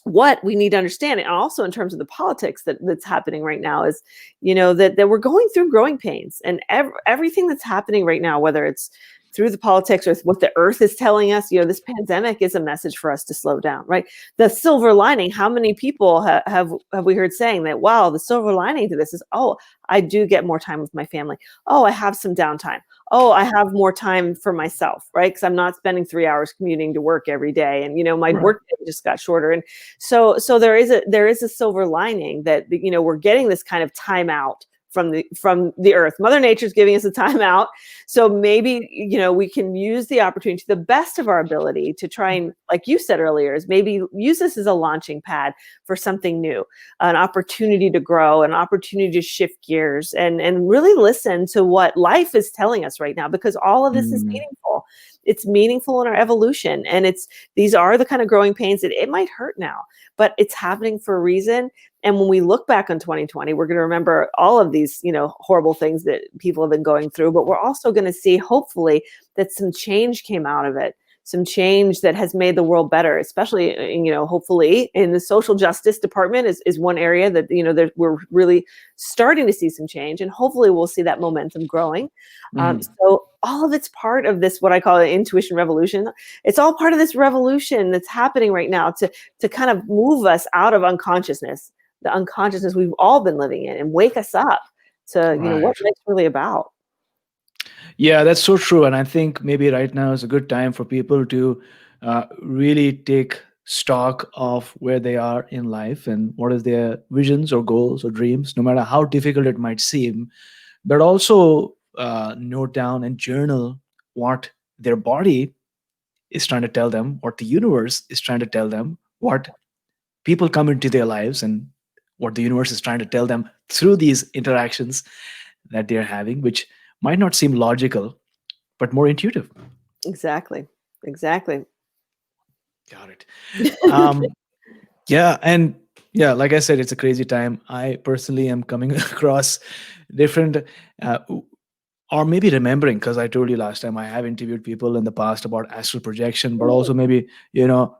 what we need to understand, and also in terms of the politics that's happening right now, is that we're going through growing pains, and everything that's happening right now, whether it's through the politics or what the earth is telling us, this pandemic is a message for us to slow down, right? The silver lining, how many people have we heard saying that, wow, the silver lining to this is, oh, I do get more time with my family. Oh, I have some downtime. Oh, I have more time for myself, right? Because I'm not spending 3 hours commuting to work every day. And, my work day just got shorter. And so there is a silver lining that, we're getting this kind of time out from the earth. Mother Nature's giving us a timeout. So maybe, we can use the opportunity to the best of our ability to try and, like you said earlier, is maybe use this as a launching pad for something new, an opportunity to grow, an opportunity to shift gears, and really listen to what life is telling us right now, because all of this is meaningful. It's meaningful in our evolution. And these are the kind of growing pains that it might hurt now, but it's happening for a reason. And when we look back on 2020, we're going to remember all of these, horrible things that people have been going through, but we're also going to see, hopefully, that some change came out of it, some change that has made the world better, especially, hopefully in the social justice department is one area that, we're really starting to see some change, and hopefully we'll see that momentum growing. So all of it's part of this, what I call an intuition revolution. It's all part of this revolution that's happening right now to kind of move us out of unconsciousness, the unconsciousness we've all been living in, and wake us up to, what life's really about. Yeah, that's so true. And I think maybe right now is a good time for people to really take stock of where they are in life and what is their visions or goals or dreams, no matter how difficult it might seem. But also note down and journal what their body is trying to tell them, what the universe is trying to tell them, what people come into their lives, and what the universe is trying to tell them through these interactions that they're having, which might not seem logical, but more intuitive. Exactly. Exactly. Got it. Um, yeah, and yeah, like I said, it's a crazy time. I personally am coming across different, uh, or maybe remembering, because I told you last time I have interviewed people in the past about astral projection, but also maybe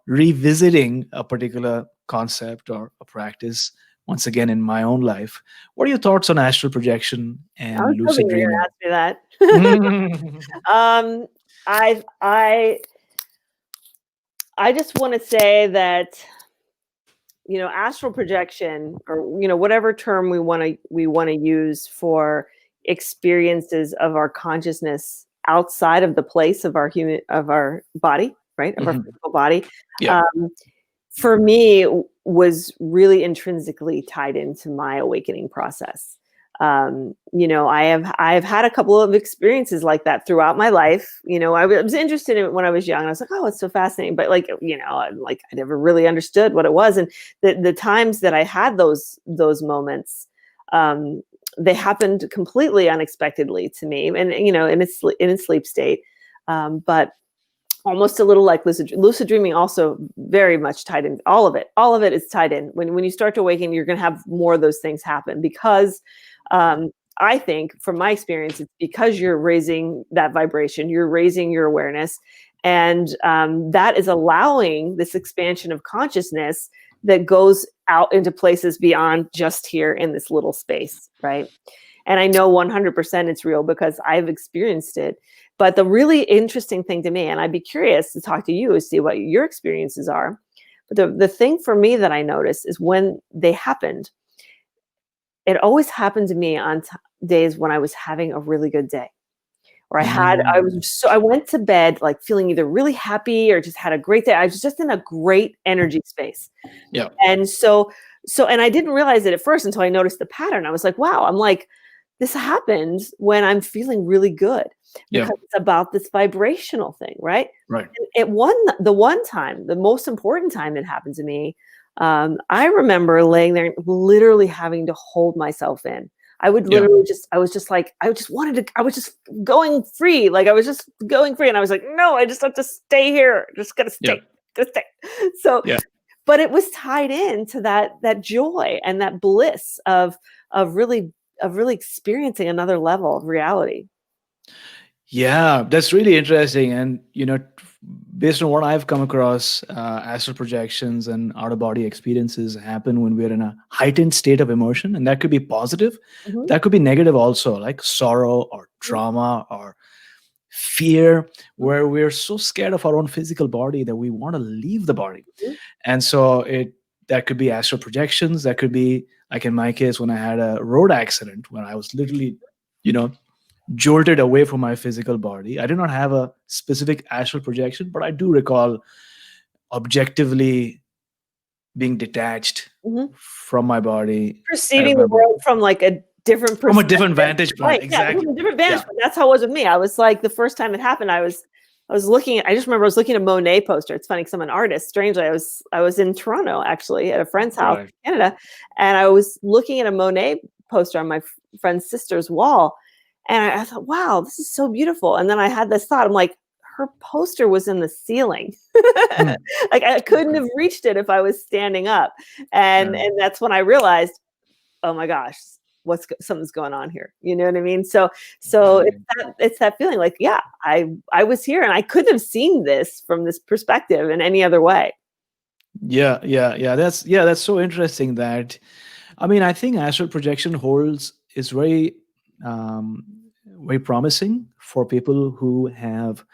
revisiting a particular concept or a practice once again in my own life. What are your thoughts on astral projection I and was hoping lucid you were dreaming? going to ask me that. um, I just want to say that, astral projection, or whatever term we want to use for experiences of our consciousness outside of the place of our body, right, of our Mhm. physical body, Yeah. um, for me was really intrinsically tied into my awakening process. I have had a couple of experiences like that throughout my life. I was interested in it when I was young. I was like, oh, it's so fascinating. But I never really understood what it was. And the times that I had those moments, um, they happened completely unexpectedly to me, and in a sleep state. But almost a little like lucid dreaming, also very much tied in. All of it is tied in. When you start to awaken, you're going to have more of those things happen, because I think from my experience, it's because you're raising that vibration, you're raising your awareness, and that is allowing this expansion of consciousness that goes out into places beyond just here in this little space, right? And I know 100% it's real because I've experienced it. But the really interesting thing to me, and I'd be curious to talk to you and see what your experiences are. But the thing for me that I noticed is when they happened, it always happened to me on days when I was having a really good day. Or I went to bed like feeling either really happy or just had a great day. I was just in a great energy space. Yeah. And and I didn't realize it at first until I noticed the pattern. I was like, wow, I'm like, this happens when I'm feeling really good, Yeah. because it's about this vibrational thing, right? Right. The one time, the most important time it happened to me, I remember laying there literally having to hold myself in. I would Yeah. literally I was just going free. Like I was just going free. And I was like, no, I just have to stay here. Just gotta Yeah. stay, gotta stay. So, Yeah. but it was tied into that joy and that bliss of really experiencing another level of reality. Yeah, that's really interesting. And, based on what I've come across, astral projections and out of body experiences happen when we're in a heightened state of emotion. And that could be positive, Mhm. that could be negative also, like sorrow or trauma or fear, where we're so scared of our own physical body that we want to leave the body. Mhm. And so that could be astral projections. That could be, like in my case, when I had a road accident, when I was literally, you know, jolted away from my physical body. I did not have a specific astral projection, but I do recall objectively being detached Mhm. from my body. I Perceiving the remember world from like a different from a perspective. different vantage point. Right, yeah, Exactly. from a different vantage Yeah. point. That's how it was with me. I was like, the first time it happened, I was looking at, I just remember I was looking at a Monet poster. It's funny because I'm an artist. Strangely, I was in Toronto actually at a friend's house Right. in Canada, and I was looking at a Monet poster on my friend's sister's wall, and I thought, wow, this is so beautiful. And then I had this thought, I'm like, her poster was in the ceiling. Hmm. Like I couldn't Okay. have reached it if I was standing up. And Right. that's when I realized, oh my gosh, something's going on here. You know what I mean? So Right. it's that feeling like, yeah, I was here and I couldn't have seen this from this perspective in any other way. Yeah. That's so interesting. That, I mean, I think astral projection is um, very promising for people who have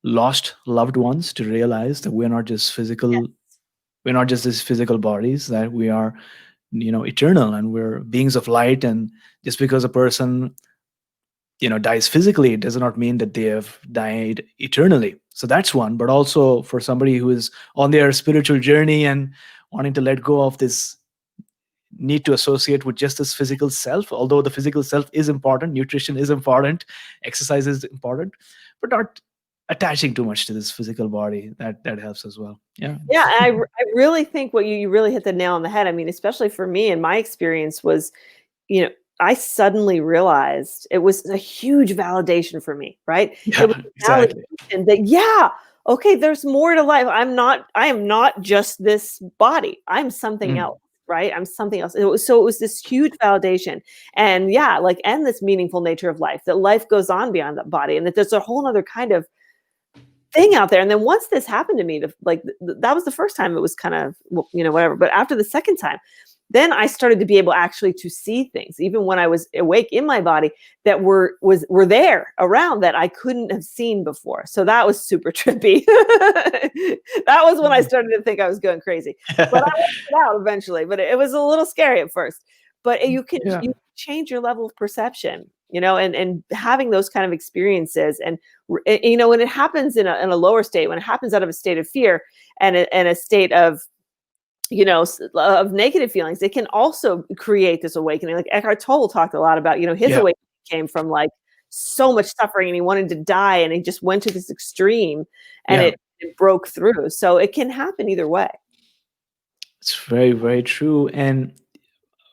lost loved ones, to realize that we're not just these physical bodies, that we are, eternal, and we're beings of light. And just because a person, dies physically, it does not mean that they have died eternally. So that's one. But also for somebody who is on their spiritual journey and wanting to let go of need to associate with just this physical self, although the physical self is important, nutrition is important, exercise is important, but not attaching too much to this physical body. That helps as well. Yeah. Yeah, I really think what you really hit the nail on the head. I mean, especially for me, and my experience was, I suddenly realized it was a huge validation for me, right? Yeah, It was exactly. validation that, okay, there's more to life. I am not just this body. I'm something else, right? I'm something else. It was this huge validation, and and this meaningful nature of life, that life goes on beyond the body, and that there's a whole other kind of thing out there. And then once this happened to me, that was the first time it was kind of, whatever. But after the second time, then I started to be able actually to see things, even when I was awake in my body, that were there around that I couldn't have seen before. So that was super trippy. That was when I started to think I was going crazy. But I worked it out eventually. But it was a little scary at first. But you can change your level of perception, and having those kind of experiences, and when it happens in a lower state, when it happens out of a state of fear and a state of of negative feelings, it can also create this awakening. Like Eckhart Tolle talked a lot about, his awakening came from like so much suffering, and he wanted to die, and he just went to this extreme, and it broke through. So it can happen either way. It's very, very true. And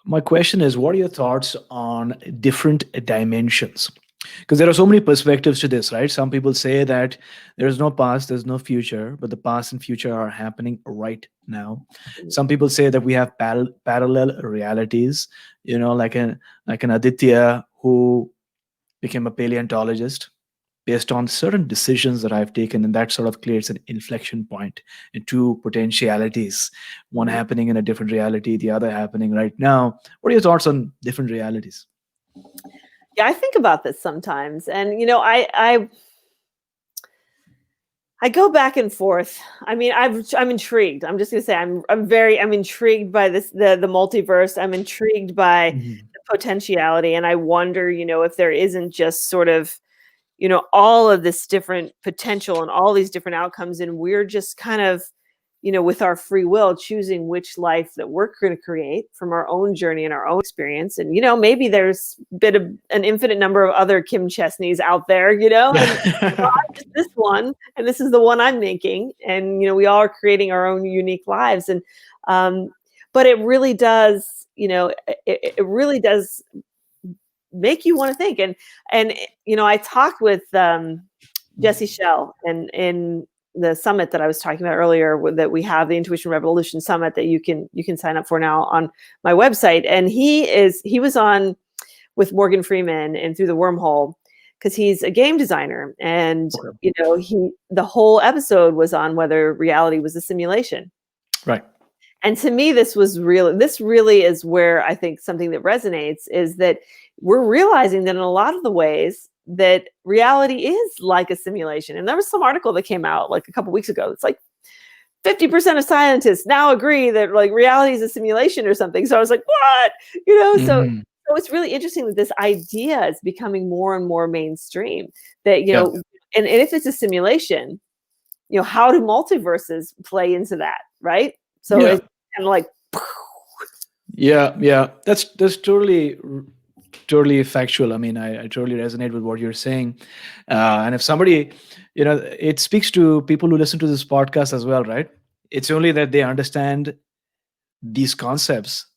my question is, what are your thoughts on different dimensions? Because there are so many perspectives to this, right? Some people say that there's no past, there's no future, but the past and future are happening right now. Some people say that we have parallel realities, like an Aditya who became a paleontologist based on certain decisions that I've taken, and that sort of creates an inflection point in two potentialities, one happening in a different reality, the other happening right now. What are your thoughts on different realities? Yeah, I think about this sometimes, and I go back and forth. I mean, I'm intrigued. I'm just gonna say I'm intrigued by the multiverse. I'm intrigued by the potentiality, and I wonder, if there isn't just sort of, all of this different potential and all these different outcomes, and we're just kind of, with our free will, choosing which life that we're going to create from our own journey and our own experience. And, maybe there's an infinite number of other Kim Chestneys out there, and I'm just this one, and this is the one I'm making. And, we all are creating our own unique lives. And, but it really does, it really does make you want to think. And I talked with Jesse Schell in the summit that I was talking about earlier, that we have, the Intuition Revolution Summit, that you can sign up for now on my website. And he was on with Morgan Freeman and Through the Wormhole, because he's a game designer, and the whole episode was on whether reality was a simulation. Right. And to me, this really is where I think something that resonates is that we're realizing that in a lot of the ways that reality is like a simulation. And there was some article that came out like a couple weeks ago. It's like 50% of scientists now agree that like reality is a simulation or something. So I was like, what? So it's really interesting that this idea is becoming more and more mainstream, that, and if it's a simulation, how do multiverses play into that? Right. So it's kind of like, that's totally factual. I mean, I totally resonate with what you're saying. And if somebody, it speaks to people who listen to this podcast as well, right? It's only that they understand these concepts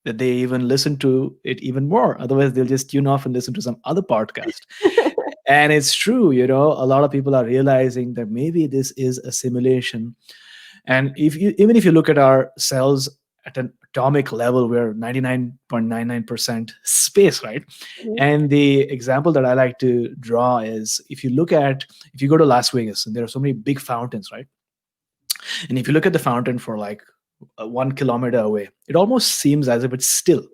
that they even listen to it even more. Otherwise, they'll just tune off and listen to some other podcast. And it's true, a lot of people are realizing that maybe this is a simulation. And even if you look at our cells at an atomic level, we're 99.99% space, right? And the example that I like to draw is, if you go to Las Vegas, and there are so many big fountains, right? And if you look at the fountain for like 1 kilometer away, it almost seems as if it's still.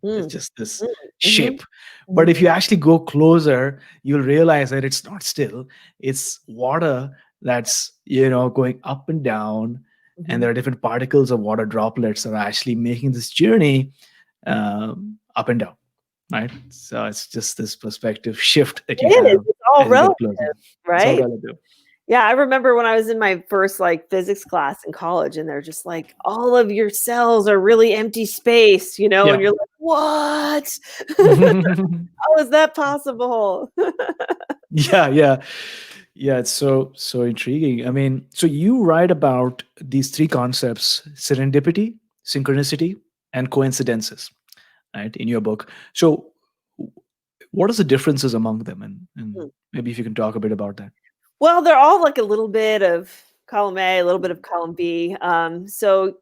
It's just this shape. But if you actually go closer, you'll realize that it's not still. It's water that's, going up and down. And there are different particles of water droplets that are actually making this journey up and down, right? So it's just this perspective shift that you have. It's all relative, right? It's all relative. Yeah, I remember when I was in my first like physics class in college, and they're just like, all of your cells are really empty space, and Yeah. you're like, what? How is that possible? Yeah, yeah. Yeah, it's so intriguing. I mean, so you write about these three concepts: serendipity, synchronicity, and coincidences, right, in your book. So what are the differences among them? And maybe if you can talk a bit about that. Well, they're all like a little bit of column A, a little bit of column B. So,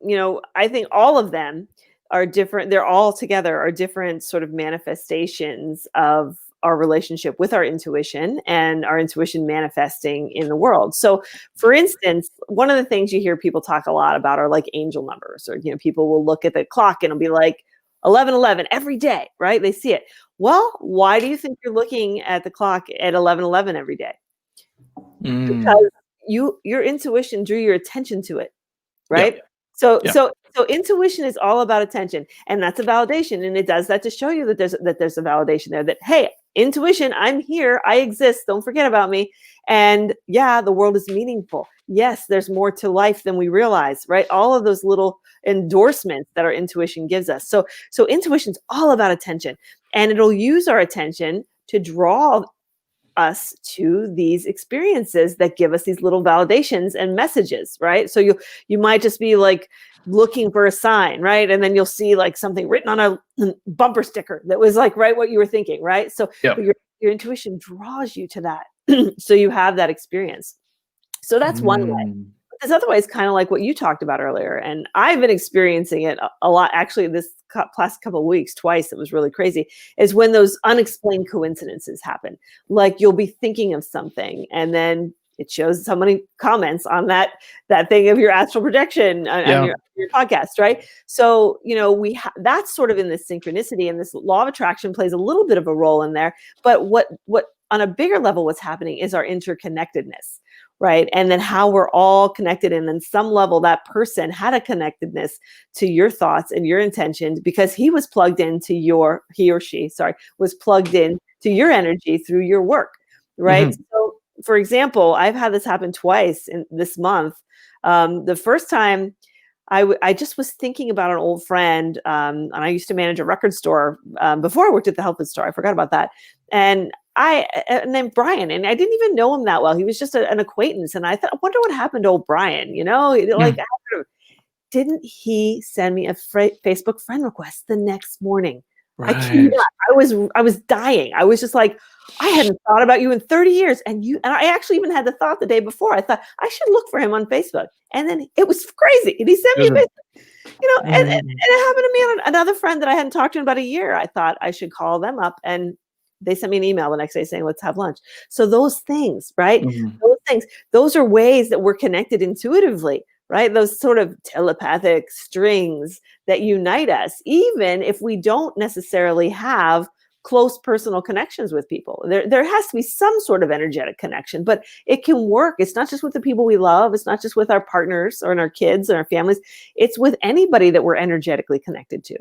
I think all of them are different. They're all together are different sort of manifestations of our relationship with our intuition and our intuition manifesting in the world. So, for instance, one of the things you hear people talk a lot about are like angel numbers, or, people will look at the clock and it'll be like 11:11 every day, right? They see it. Well, why do you think you're looking at the clock at 11:11 every day? Mm, Because your intuition drew your attention to it, yeah, right? So yeah. so so intuition is all about attention, and that's a validation, and it does that to show you that there's a validation there, that hey, intuition, I'm here, I exist, don't forget about me. And yeah, the world is meaningful. Yes, there's more to life than we realize, right? All of those little endorsements that our intuition gives us. So intuition's all about attention, and it'll use our attention to draw us to these experiences that give us these little validations and messages, right? So you might just be like looking for a sign, right? And then you'll see like something written on a bumper sticker that was like right what you were thinking, right? So Yeah. your intuition draws you to that. So you have that experience. So that's one way. Mm, There's other ways, kind of like what you talked about earlier, and I've been experiencing it a lot. Actually, this last couple of weeks, twice, it was really crazy. Is when those unexplained coincidences happen. Like you'll be thinking of something, and then it shows so many comments on that thing of your astral projection on yeah. your podcast, right? So that's sort of in this synchronicity, and this law of attraction plays a little bit of a role in there. But what on a bigger level, what's happening is our interconnectedness. Right. And then how we're all connected. And then some level, that person had a connectedness to your thoughts and your intentions because he or she was plugged in to your energy through your work. Right. Mhm. So, for example, I've had this happen twice in this month. The first time I just was thinking about an old friend, and I used to manage a record store before I worked at the health food store. I forgot about that. And named Brian, and I didn't even know him that well. He was just an acquaintance, and I thought, I wonder what happened to old Brian. Like, Mm, didn't he send me a Facebook friend request the next morning? I kid you right. not. I was dying. I was just like, I hadn't thought about you in 30 years, and I actually even had the thought the day before. I thought I should look for him on Facebook, and then it was crazy, and he sent me a Listen. Facebook. And Mm, it happened to me on another friend that I hadn't talked to in about a year. I thought I should call them up, and they sent me an email the next day saying, let's have lunch. So those things, right? mhm. Those are ways that we're connected intuitively, right? Those sort of telepathic strings that unite us, even if we don't necessarily have close personal connections with people. There has to be some sort of energetic connection, but it can work. It's not just with the people we love. It's not just with our partners or our kids and our families. It's with anybody that we're energetically connected to.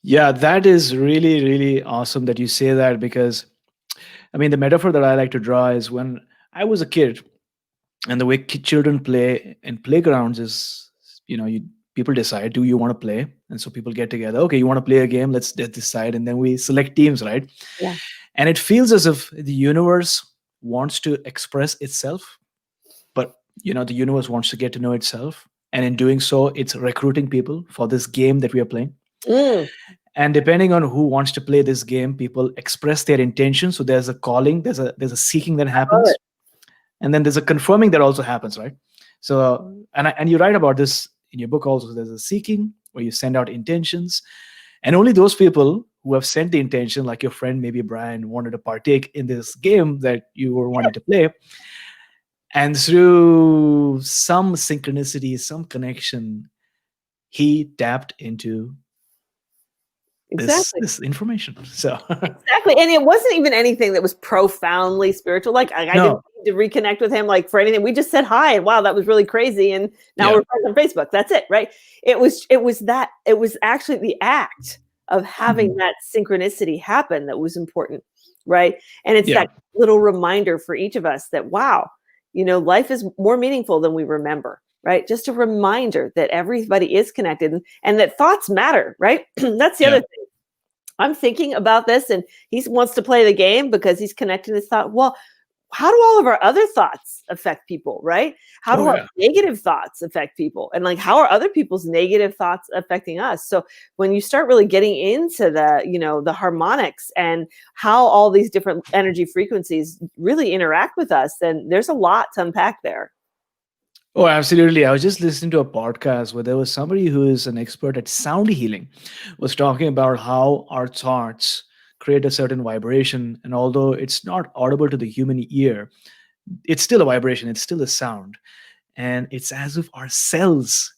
Yeah, that is really, really awesome that you say that because, I mean, the metaphor that I like to draw is when I was a kid and the way children play in playgrounds is, people decide, do you want to play? And so people get together. Okay, you want to play a game? Let's decide. And then we select teams, right? Yeah. And it feels as if the universe wants to express itself, but, the universe wants to get to know itself. And in doing so, it's recruiting people for this game that we are playing. Mm, And depending on who wants to play this game, people express their intention. So there's a calling, there's a seeking that I love happens, it. and then there's a confirming that also happens, right? So and you write about this in your book also. There's a seeking where you send out intentions, and only those people who have sent the intention, like your friend maybe Brian, wanted to partake in this game that you were wanting to play, and through some synchronicity, some connection, he tapped into this Exactly. this information. So Exactly. And it wasn't even anything that was profoundly spiritual. Like I didn't no, need to reconnect with him like for anything. We just said hi and wow, that was really crazy. And now yeah. we're friends on Facebook. That's it. Right. It was actually the act of having Mhm. that synchronicity happen that was important. Right. And it's Yeah. that little reminder for each of us that wow, life is more meaningful than we remember, right? Just a reminder that everybody is connected and that thoughts matter, right? That's the other thing. I'm thinking about this and he wants to play the game because he's connecting his thought. Well, how do all of our other thoughts affect people, right? How do our negative thoughts affect people? And like, how are other people's negative thoughts affecting us? So when you start really getting into the harmonics and how all these different energy frequencies really interact with us, then there's a lot to unpack there. Oh, absolutely. I was just listening to a podcast where there was somebody who is an expert at sound healing, was talking about how our thoughts create a certain vibration. And although it's not audible to the human ear, it's still a vibration, it's still a sound. And it's as if our cells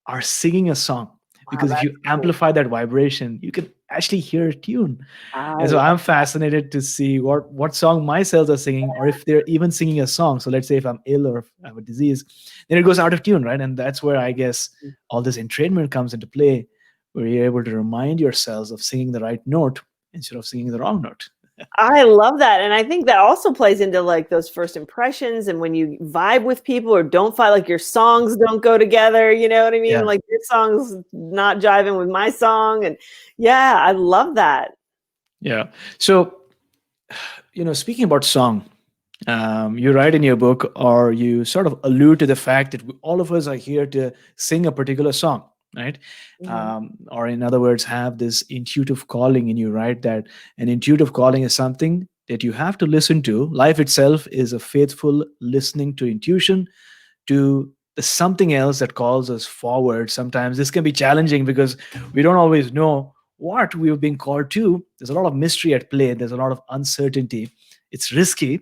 are singing a song. Because if you amplify that vibration, you can actually hear a tune. And so I'm fascinated to see what song my cells are singing, or if they're even singing a song. So let's say if I'm ill or if I have a disease, then it goes out of tune, right? And that's where I guess all this entrainment comes into play, where you're able to remind yourselves of singing the right note instead of singing the wrong note. I love that. And I think that also plays into like those first impressions and when you vibe with people or don't fight, like your songs don't go together, you know what I mean? Yeah. Like your song's not jiving with my song. And yeah, I love that. Yeah. So, speaking about song, you write in your book, or you sort of allude to the fact that all of us are here to sing a particular song, right? Or in other words, have this intuitive calling. And you write that an intuitive calling is something that you have to listen to. Life itself is a faithful listening to intuition, to the something else that calls us forward. Sometimes this can be challenging because we don't always know what we've been called to. There's a lot of mystery at play. There's a lot of uncertainty. It's risky,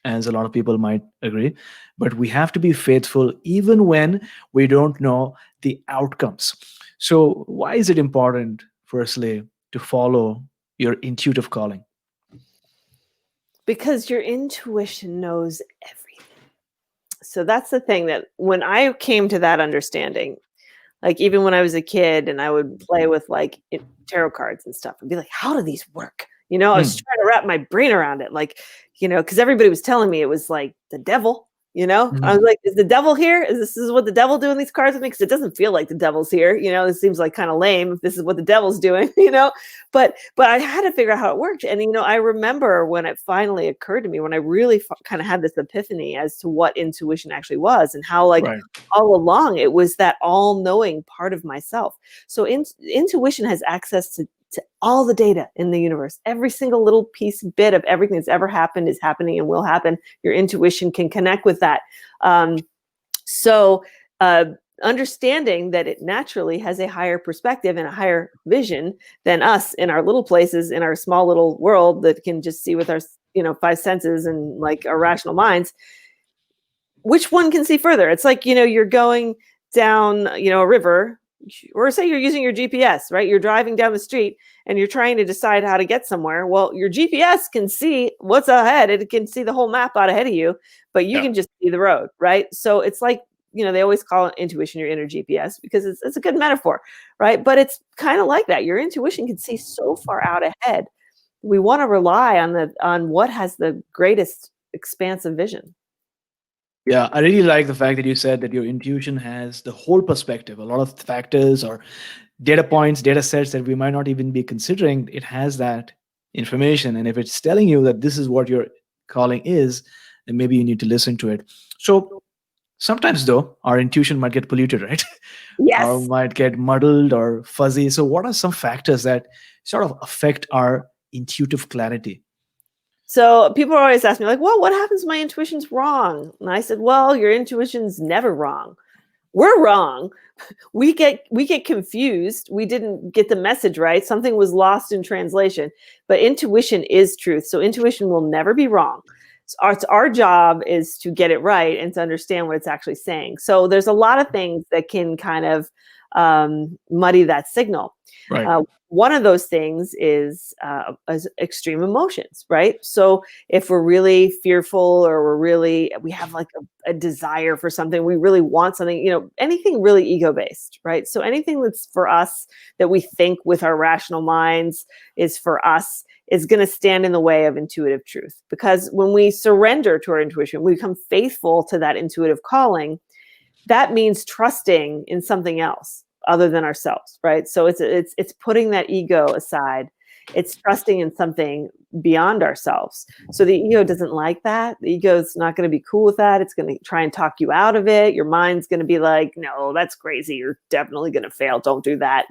as a lot of people might agree, but we have to be faithful even when we don't know the outcomes. So why is it important, firstly, to follow your intuitive calling? Because your intuition knows everything. So that's the thing, that when I came to that understanding, like even when I was a kid and I would play with like tarot cards and stuff, I'd be like, how do these work? I was trying to wrap my brain around it. Like, because everybody was telling me it was like the devil, I was like, is the devil here? This is what the devil doing these cards with me? Because it doesn't feel like the devil's here. It seems like kind of lame if this is what the devil's doing, but I had to figure out how it worked. And, I remember when it finally occurred to me, when I really kind of had this epiphany as to what intuition actually was and how all along it was that all knowing part of myself. So intuition has access to all the data in the universe. Every single little bit of everything that's ever happened is happening and will happen. Your intuition can connect with that. So understanding that it naturally has a higher perspective and a higher vision than us in our little places, in our small little world that can just see with our, five senses and like our rational minds. Which one can see further? It's like, you're going down, a river, or say you're using your GPS, right? You're driving down the street and you're trying to decide how to get somewhere. Well, your GPS can see what's ahead. It can see the whole map out ahead of you, but you can just see the road, right? So it's like, they always call intuition your inner GPS because it's a good metaphor, right? But it's kind of like that. Your intuition can see so far out ahead. We want to rely on what has the greatest expansive vision. Yeah, I really like the fact that you said that your intuition has the whole perspective, a lot of factors or data points, data sets that we might not even be considering. It has that information. And if it's telling you that this is what your calling is, then maybe you need to listen to it. So sometimes, though, our intuition might get polluted, right? Yes. Or might get muddled or fuzzy. So what are some factors that sort of affect our intuitive clarity? So people always ask me like, well, what happens when my intuition's wrong? And I said, well, your intuition's never wrong. We're wrong. We get confused. We didn't get the message right. Something was lost in translation, but intuition is truth. So intuition will never be wrong. So our job is to get it right and to understand what it's actually saying. So there's a lot of things that can kind of muddy that signal. Right. One of those things is extreme emotions, right? So if we're really fearful or we have like a desire for something, we really want something, anything really ego-based, right? So anything that's for us that we think with our rational minds is for us is going to stand in the way of intuitive truth. Because when we surrender to our intuition, we become faithful to that intuitive calling. That means trusting in something else other than ourselves, right? So it's putting that ego aside. It's trusting in something beyond ourselves. So the ego doesn't like that. The ego is not going to be cool with that. It's going to try and talk you out of it. Your mind's going to be like, no, that's crazy. You're definitely going to fail. Don't do that.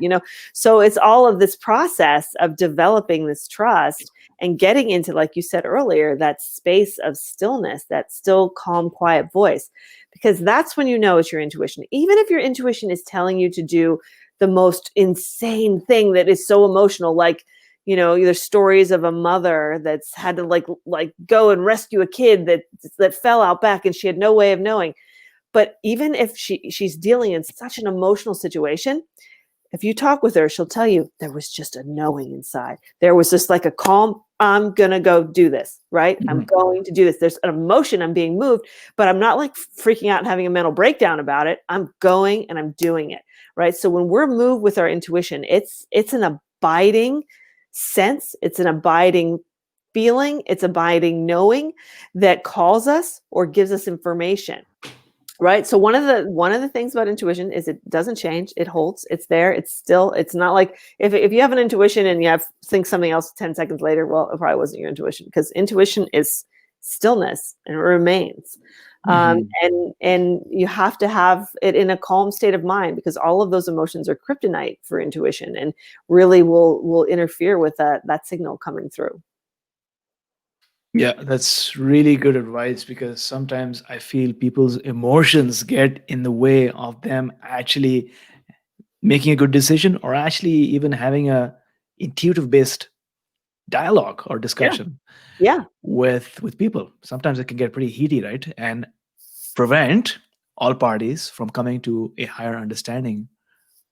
So it's all of this process of developing this trust and getting into, like you said earlier, that space of stillness, that still, calm, quiet voice, because that's when you know it's your intuition. Even if your intuition is telling you to do the most insane thing that is so emotional, like, there's stories of a mother that's had to like go and rescue a kid that fell out back and she had no way of knowing. But even if she's dealing in such an emotional situation, if you talk with her, she'll tell you there was just a knowing inside. There was just like a calm, I'm going to go do this, right? I'm going to do this. There's an emotion, I'm being moved, but I'm not like freaking out and having a mental breakdown about it. I'm going and I'm doing it, right? So when we're moved with our intuition, it's an abiding sense, it's an abiding feeling, it's abiding knowing that calls us or gives us information, right? So one of the things about intuition is it doesn't change. It holds. It's there. It's still. It's not like if you have an intuition and you think something else 10 seconds later, well, it probably wasn't your intuition, because intuition is stillness and it remains. And you have to have it in a calm state of mind, because all of those emotions are kryptonite for intuition and really will interfere with that signal coming through. Yeah, that's really good advice, because sometimes I feel people's emotions get in the way of them actually making a good decision, or actually even having a intuitive based dialogue or discussion Yeah. with people. Sometimes it can get pretty heaty, right? And prevent all parties from coming to a higher understanding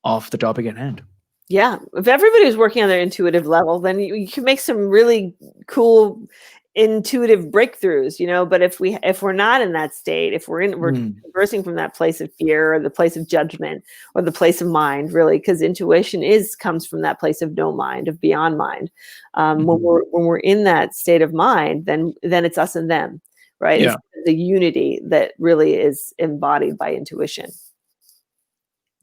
of the topic at hand. Yeah. If everybody was working on their intuitive level, then you can make some really cool intuitive breakthroughs, but if we're not in that state, if we're conversing from that place of fear or the place of judgment or the place of mind, really, because intuition comes from that place of no mind, of beyond mind. When we're in that state of mind, then it's us and them, right? Yeah. It's the unity that really is embodied by intuition.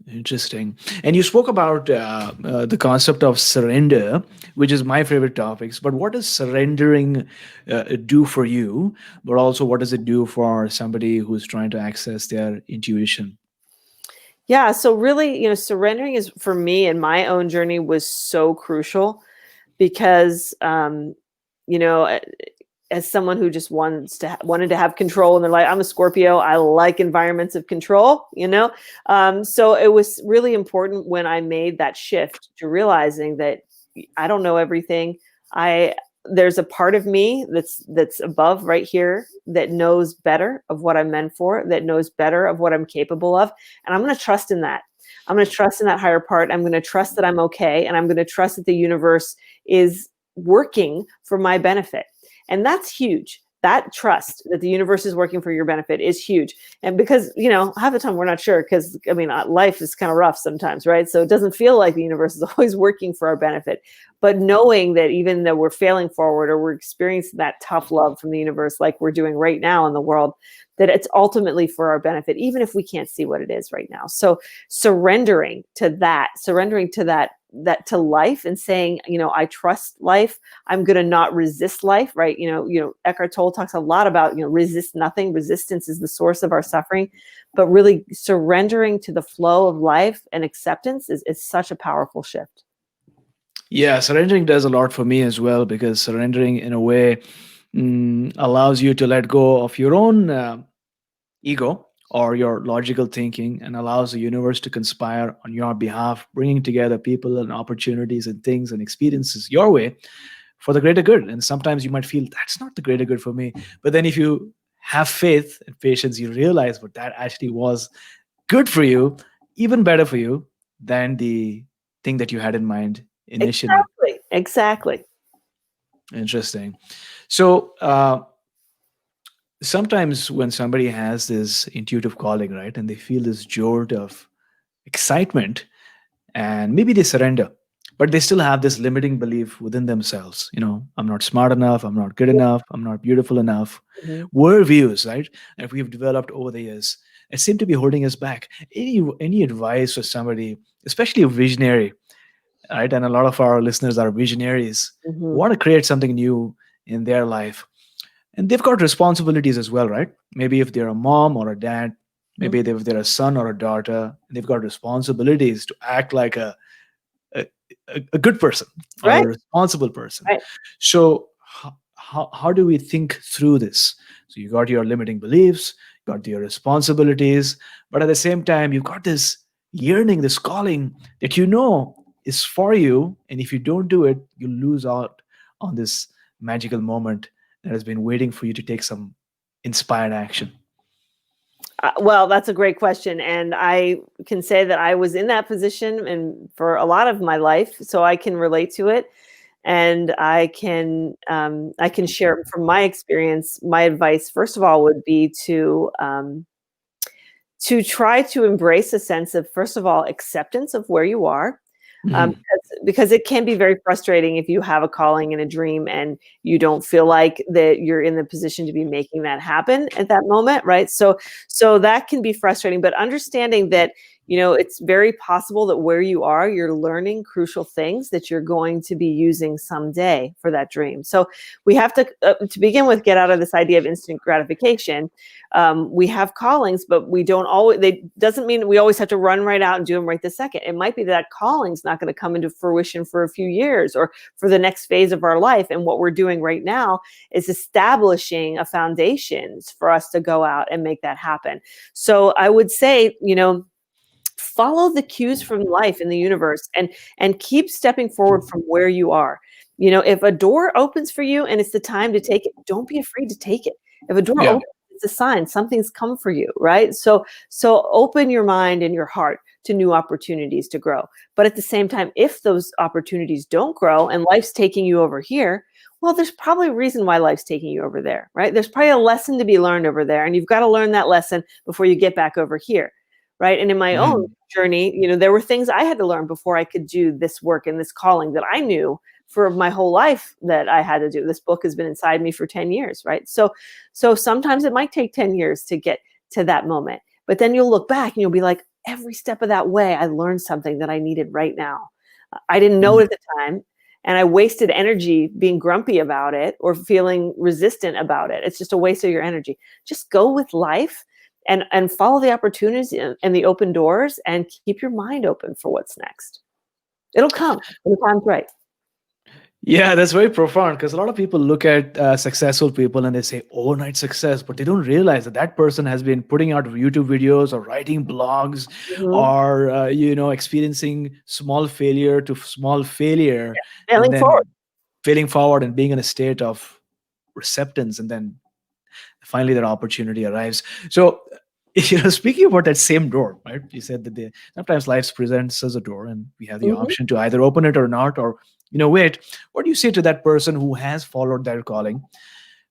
Interesting. And you spoke about the concept of surrender, which is my favorite topics. But what does surrendering do for you? But also, what does it do for somebody who's trying to access their intuition? Yeah. So really, surrendering is, for me, in my own journey, was so crucial, because, as someone who just wanted to have control in their life, I'm a Scorpio. I like environments of control, So it was really important when I made that shift to realizing that I don't know everything. There's a part of me that's above right here that knows better of what I'm meant for, that knows better of what I'm capable of. And I'm going to trust in that. I'm going to trust in that higher part. I'm going to trust that I'm okay. And I'm going to trust that the universe is working for my benefit. And that's huge. That trust that the universe is working for your benefit is huge. And because, half the time we're not sure, because, life is kind of rough sometimes, right? So it doesn't feel like the universe is always working for our benefit. But knowing that even though we're failing forward or we're experiencing that tough love from the universe, like we're doing right now in the world, that it's ultimately for our benefit, even if we can't see what it is right now. So surrendering to that to life, and saying, I trust life. I'm going to not resist life, right? Eckhart Tolle talks a lot about, resist nothing. Resistance is the source of our suffering, but really surrendering to the flow of life and acceptance is such a powerful shift. Yeah, surrendering does a lot for me as well, because surrendering in a way allows you to let go of your own ego or your logical thinking, and allows the universe to conspire on your behalf, bringing together people and opportunities and things and experiences your way for the greater good. And sometimes you might feel that's not the greater good for me. But then if you have faith and patience, you realize what that actually was good for you, even better for you than the thing that you had in mind initially. Exactly. Interesting. So, sometimes when somebody has this intuitive calling, right, and they feel this jolt of excitement, and maybe they surrender, but they still have this limiting belief within themselves. I'm not smart enough, I'm not good enough, I'm not beautiful enough. Mhm. Worldviews, right? That we've developed over the years, it seem to be holding us back. Any advice for somebody, especially a visionary, right? And a lot of our listeners are visionaries, who Mhm. want to create something new in their life, and they've got responsibilities as well, right? Maybe if they're a mom or a dad, maybe Mhm. if they're a son or a daughter, they've got responsibilities to act like a, a good person or a Right. responsible person. Right. So how do we think through this? So you got your limiting beliefs, got your responsibilities, but at the same time, you've got this yearning, this calling that is for you. And if you don't do it, you lose out on this magical moment that has been waiting for you to take some inspired action. Well, that's a great question. And I can say that I was in that position and for a lot of my life, so I can relate to it. And I can share from my experience. My advice, first of all, would be to try to embrace a sense of, first of all, acceptance of where you are. Mhm. Because it can be very frustrating if you have a calling and a dream and you don't feel like that you're in the position to be making that happen at that moment, right? So that can be frustrating, but understanding that, it's very possible that where you are, you're learning crucial things that you're going to be using someday for that dream. So we have to begin with, get out of this idea of instant gratification. We have callings, but we don't always, they doesn't mean we always have to run right out and do them right this second. It might be that calling's not going to come into fruition for a few years or for the next phase of our life. And what we're doing right now is establishing a foundations for us to go out and make that happen. So I would say, follow the cues from life in the universe and keep stepping forward from where you are. If a door opens for you and it's the time to take it, don't be afraid to take it. If a door Yeah. opens, it's a sign something's come for you, right? So open your mind and your heart to new opportunities to grow. But at the same time, if those opportunities don't grow and life's taking you over here, well, there's probably a reason why life's taking you over there, right? There's probably a lesson to be learned over there, and you've got to learn that lesson before you get back over here, right? And in my own Mhm. journey, there were things I had to learn before I could do this work and this calling that I knew for my whole life that I had to do. This book has been inside me for 10 years, right? So sometimes it might take 10 years to get to that moment. But then you'll look back and you'll be like, every step of that way, I learned something that I needed right now. I didn't know Mhm. it at the time. And I wasted energy being grumpy about it or feeling resistant about it. It's just a waste of your energy. Just go with life and follow the opportunities and the open doors and keep your mind open for what's next. It'll come when the time's right. Yeah, that's very profound because a lot of people look at successful people and they say overnight success, but they don't realize that that person has been putting out YouTube videos or writing blogs Mhm. or, experiencing small failure to small failure and Failing forward. then failing forward and being in a state of acceptance. And then finally that opportunity arrives. So, speaking about that same door, right? You said that sometimes life presents us a door and we have the Mhm. option to either open it or not, or, wait. What do you say to that person who has followed their calling,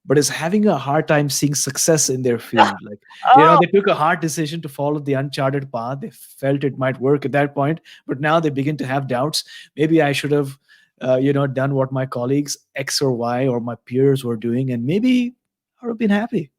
but is having a hard time seeing success in their field? Like, Oh, they took a hard decision to follow the uncharted path. They felt it might work at that point, but now they begin to have doubts. Maybe I should have, done what my colleagues X or Y or my peers were doing, and maybe I would have been happy.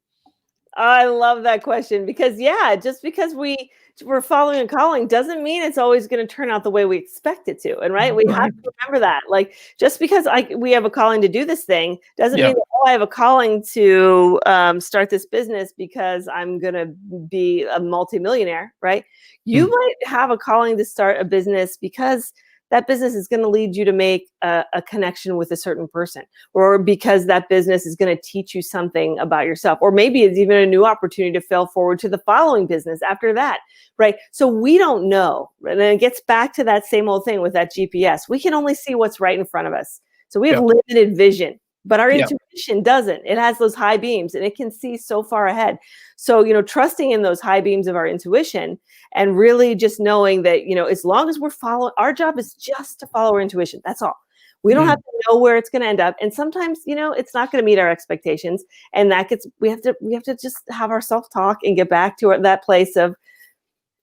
I love that question because yeah, just because we're following a calling doesn't mean it's always going to turn out the way we expect it to. And right, we have Right. to remember that. Like just because we have a calling to do this thing doesn't Yeah. mean that, oh, I have a calling to start this business because I'm going to be a multimillionaire, right? You Mm. might have a calling to start a business because that business is going to lead you to make a connection with a certain person, or because that business is going to teach you something about yourself, or maybe it's even a new opportunity to fail forward to the following business after that, right? So we don't know. And then it gets back to that same old thing with that GPS. We can only see what's right in front of us. So we have Yeah. limited vision, but our Yeah. intuition doesn't. It has those high beams and it can see so far ahead. So, trusting in those high beams of our intuition and really just knowing that, as long as we're following, our job is just to follow our intuition. That's all. We don't have Mm. to know where it's going to end up. And sometimes, it's not going to meet our expectations. And we have to just have our self-talk and get back to that place of,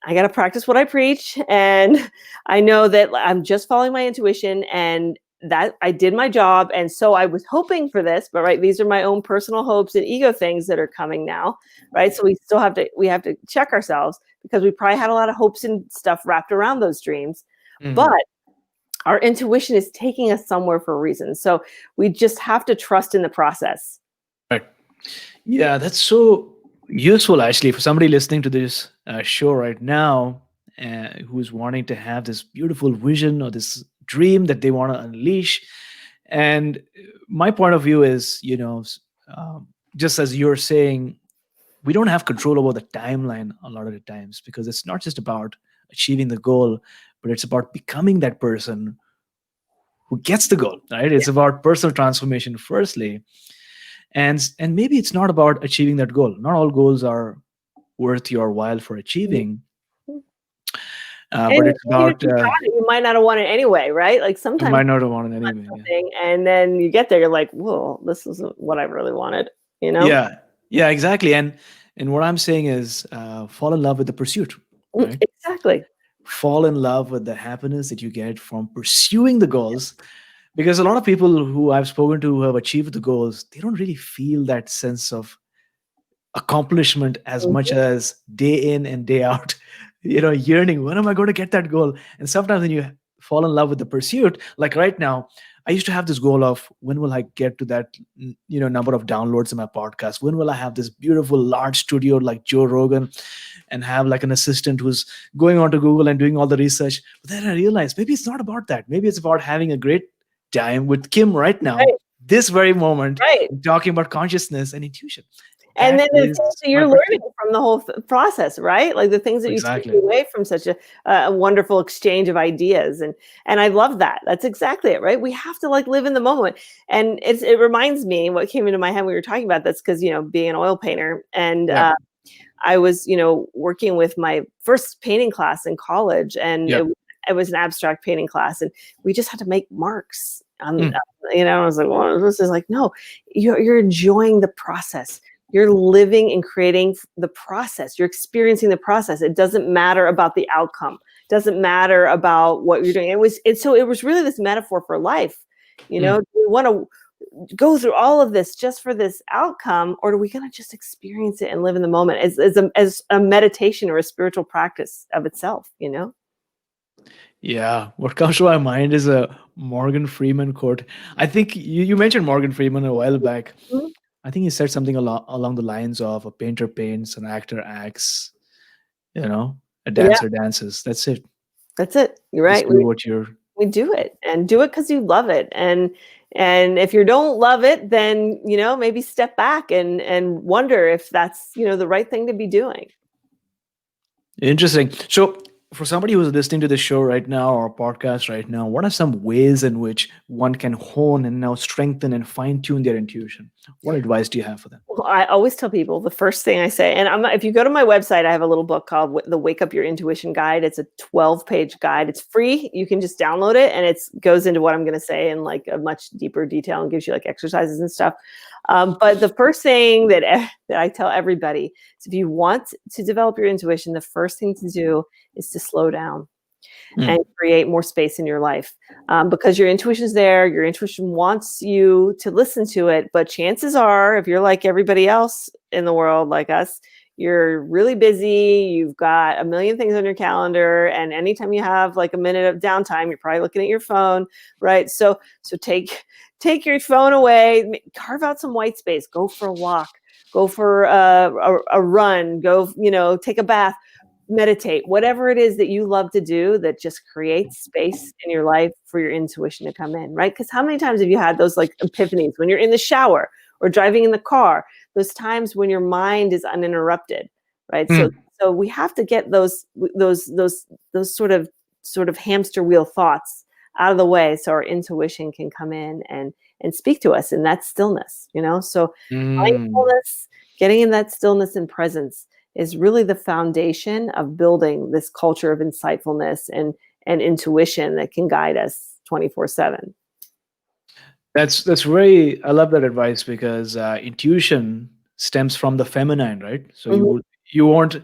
I got to practice what I preach. And I know that I'm just following my intuition and that I did my job. And so I was hoping for this, but right, these are my own personal hopes and ego things that are coming now. Right. So we have to check ourselves because we probably had a lot of hopes and stuff wrapped around those dreams. But our intuition is taking us somewhere for a reason. So we just have to trust in the process. Right. Yeah, that's so useful actually for somebody listening to this show right now, who's wanting to have this beautiful vision or this dream that they want to unleash. And my point of view is, just as you're saying, we don't have control over the timeline a lot of the times, because it's not just about achieving the goal, but it's about becoming that person who gets the goal, right? It's about personal transformation firstly. And maybe it's not about achieving that goal. Not all goals are worth your while for achieving. But it's about you might not have wanted it anyway, right? Like you sometimes might not have wanted anyway. something, and then you get there, you're like, whoa, this isn't what I really wanted, Yeah, exactly. And what I'm saying is, fall in love with the pursuit, right? Exactly. Fall in love with the happiness that you get from pursuing the goals. Because a lot of people who I've spoken to who have achieved the goals, they don't really feel that sense of accomplishment as much as day in and day out, yearning, when am I going to get that goal? And sometimes when you fall in love with the pursuit, like right now, I used to have this goal of, when will I get to that, number of downloads in my podcast? When will I have this beautiful large studio like Joe Rogan and have like an assistant who's going on to Google and doing all the research? But then I realized maybe it's not about that. Maybe it's about having a great time with Kim right now, this very moment, talking about consciousness and intuition. And then the things that you're learning from the whole process, right? Like the things that you take away from such a wonderful exchange of ideas. And I love that. That's exactly it, right? We have to like live in the moment. And it reminds me what came into my head when we were talking about this, because, being an oil painter and I was, working with my first painting class in college, and it was an abstract painting class, and we just had to make marks. I was like, well, this is like, no, you're enjoying the process. You're living and creating the process. You're experiencing the process. It doesn't matter about the outcome. It doesn't matter about what you're doing. It was really this metaphor for life. Do we want to go through all of this just for this outcome, or are we going to just experience it and live in the moment as a meditation or a spiritual practice of itself? Yeah, what comes to my mind is a Morgan Freeman quote. I think you mentioned Morgan Freeman a while back. I think he said something along the lines of, a painter paints, an actor acts, a dancer dances. That's it. That's it. You're right. We do it, and do it because you love it. And if you don't love it, then, maybe step back and wonder if that's, the right thing to be doing. Interesting. So for somebody who's listening to this show right now or podcast right now, what are some ways in which one can hone and now strengthen and fine tune their intuition? What advice do you have for them? Well, I always tell people the first thing I say, and if you go to my website, I have a little book called The Wake Up Your Intuition Guide. It's a 12-page guide. It's free. You can just download it, and it goes into what I'm going to say in like a much deeper detail and gives you like exercises and stuff. But the first thing that I tell everybody is, if you want to develop your intuition, the first thing to do is to slow down and create more space in your life, because your intuition is there. Your intuition wants you to listen to it. But chances are, if you're like everybody else in the world, like us, you're really busy. You've got a million things on your calendar. And anytime you have like a minute of downtime, you're probably looking at your phone, right? So take your phone away, carve out some white space, go for a walk, go for a run, go, take a bath, meditate, whatever it is that you love to do that just creates space in your life for your intuition to come in, right? Because how many times have you had those like epiphanies when you're in the shower or driving in the car, those times when your mind is uninterrupted, right? So we have to get those sort of hamster wheel thoughts out of the way so our intuition can come in and speak to us in that stillness, So mindfulness, getting in that stillness and presence is really the foundation of building this culture of insightfulness and intuition that can guide us 24/7. That's very, I love that advice, because intuition stems from the feminine, right? So you won't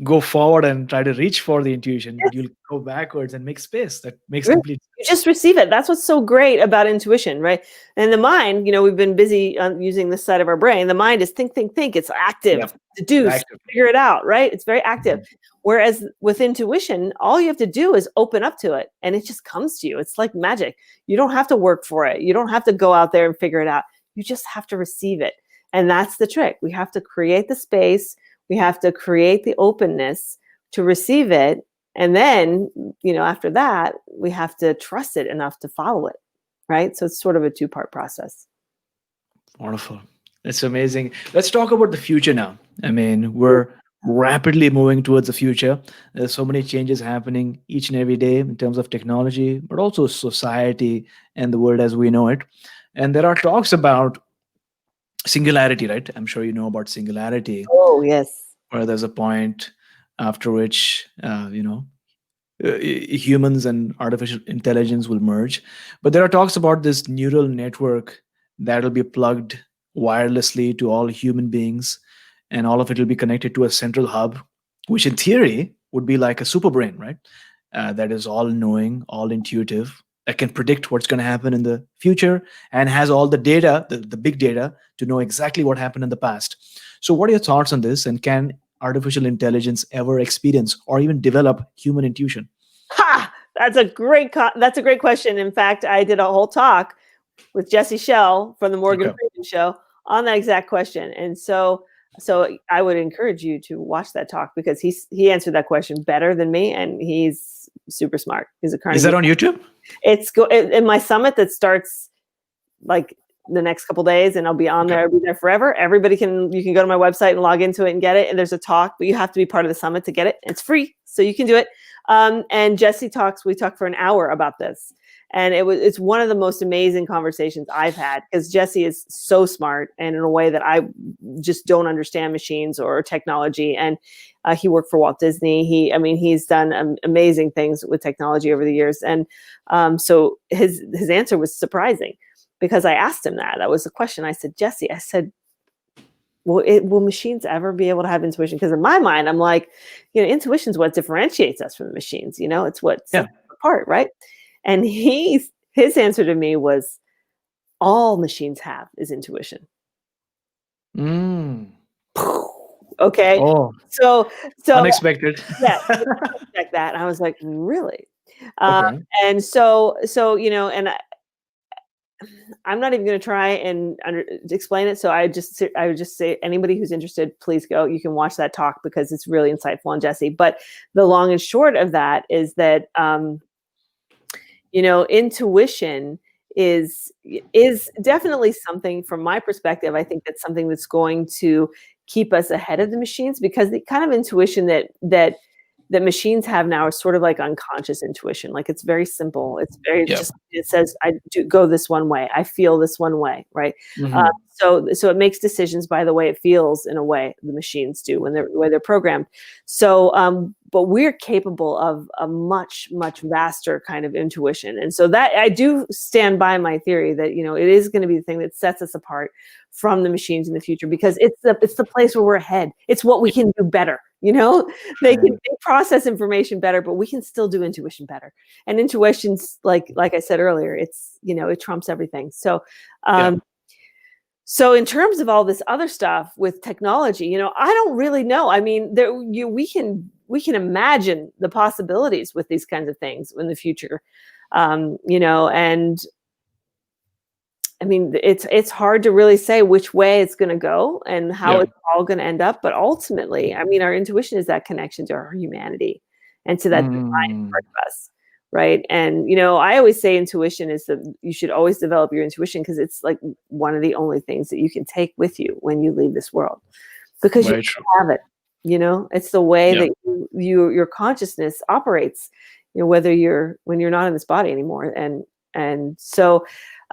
go forward and try to reach for the intuition, but you'll go backwards and make space. That makes complete You just receive it. That's what's so great about intuition, right? And the mind, we've been busy using this side of our brain. The mind is think, think, think. It's active, Yep. deduce, Active. figure it out, right? It's very active. Whereas with intuition, all you have to do is open up to it and it just comes to you. It's like magic. You don't have to work for it. You don't have to go out there and figure it out. You just have to receive it. And that's the trick. We have to create the space. We have to create the openness to receive it. And then, after that, we have to trust it enough to follow it, right? So it's sort of a two-part process. Wonderful. That's amazing. Let's talk about the future now. I mean, we're rapidly moving towards the future. There's so many changes happening each and every day in terms of technology, but also society and the world as we know it. And there are talks about singularity, right? I'm sure you know about singularity, Oh, yes. where there's a point after which, humans and artificial intelligence will merge. But there are talks about this neural network that will be plugged wirelessly to all human beings, and all of it will be connected to a central hub, which in theory would be like a super brain, right? That is all knowing, all intuitive, that can predict what's going to happen in the future and has all the data, the big data, to know exactly what happened in the past. So, what are your thoughts on this? And can artificial intelligence ever experience or even develop human intuition? Ha! That's a great question. In fact, I did a whole talk with Jesse Schell from the Morgan Freeman Show on that exact question. And so I would encourage you to watch that talk because he answered that question better than me, and he's super smart. He's a Carnegie. Is that on YouTube? It's in my summit that starts like the next couple days, and I'll be on there. I'll be there forever. You can go to my website and log into it and get it. And there's a talk, but you have to be part of the summit to get it. It's free, so you can do it. And Jesse we talked for an hour about this. And it's one of the most amazing conversations I've had because Jesse is so smart and in a way that I just don't understand machines or technology. And he worked for Walt Disney. He's done amazing things with technology over the years. And so his answer was surprising because I asked him that. That was the question. I said, Jesse, will machines ever be able to have intuition? Because in my mind, I'm like, intuition is what differentiates us from the machines. It's what sets us apart, right? And his answer to me was, all machines have is intuition. Okay. Oh, so unexpected. Check that. And I was like, really? Okay. And so and I'm not even going to try and explain it. So I would just say, anybody who's interested, please go. You can watch that talk because it's really insightful on Jesse. But the long and short of that is that, intuition is definitely something from my perspective. I think that's something that's going to keep us ahead of the machines because the kind of intuition that machines have now is sort of like unconscious intuition. Like it's very simple. It's very just, it says, I do go this one way. I feel this one way. Right. Mm-hmm. So it makes decisions by the way it feels in a way the machines do when they're programmed. So, but we're capable of a much, much vaster kind of intuition. And so that I do stand by my theory that, it is going to be the thing that sets us apart from the machines in the future because it's the place where we're ahead. It's what we can do better. They process information better, but we can still do intuition better. And intuition's like I said earlier, it's, it trumps everything. So, so in terms of all this other stuff with technology, I don't really know. I mean, we can imagine the possibilities with these kinds of things in the future, and I mean, it's hard to really say which way it's going to go and how it's all going to end up. But ultimately, I mean, our intuition is that connection to our humanity and to that divine part of us, right? And, I always say intuition is that you should always develop your intuition because it's like one of the only things that you can take with you when you leave this world because you have it, it's the way that your consciousness operates, when you're not in this body anymore. And so,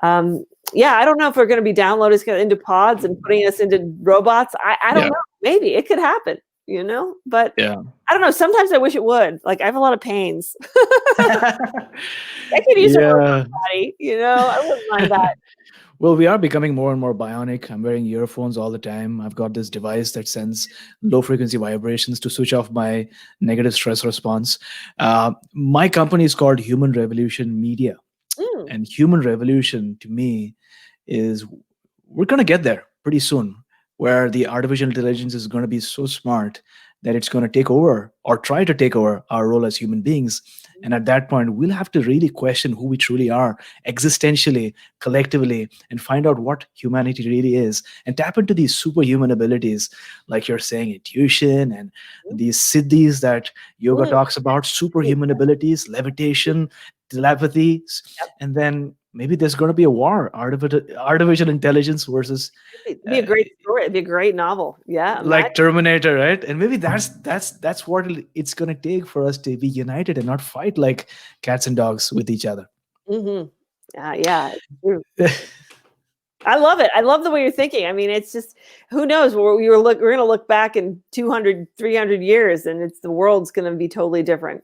I don't know if we're going to be downloading into pods and putting us into robots. I don't know. Maybe it could happen. But Yeah. I don't know. Sometimes I wish it would. Like, I have a lot of pains. I could use a Yeah. robot body, I wouldn't mind that. Well, we are becoming more and more bionic. I'm wearing earphones all the time. I've got this device that sends low frequency vibrations to switch off my negative stress response. My company is called Human Revolution Media. Mm. And Human Revolution to me is we're going to get there pretty soon, where the artificial intelligence is going to be so smart that it's going to take over or try to take over our role as human beings. And at that point, we'll have to really question who we truly are existentially, collectively, and find out what humanity really is and tap into these superhuman abilities, like you're saying, intuition and these siddhis that yoga Mm. talks about, superhuman abilities, levitation, telepathy. Yep. And then maybe there's going to be a war, artificial intelligence versus It'd be a great story. It'd be a great novel. Yeah. like Terminator, right? And maybe that's what it's going to take for us to be united and not fight like cats and dogs with each other. Mm-hmm. Yeah, it's true. I love it. I love the way you're thinking. I mean, it's just, who knows? We're going to look back in 200, 300 years, and the world's going to be totally different.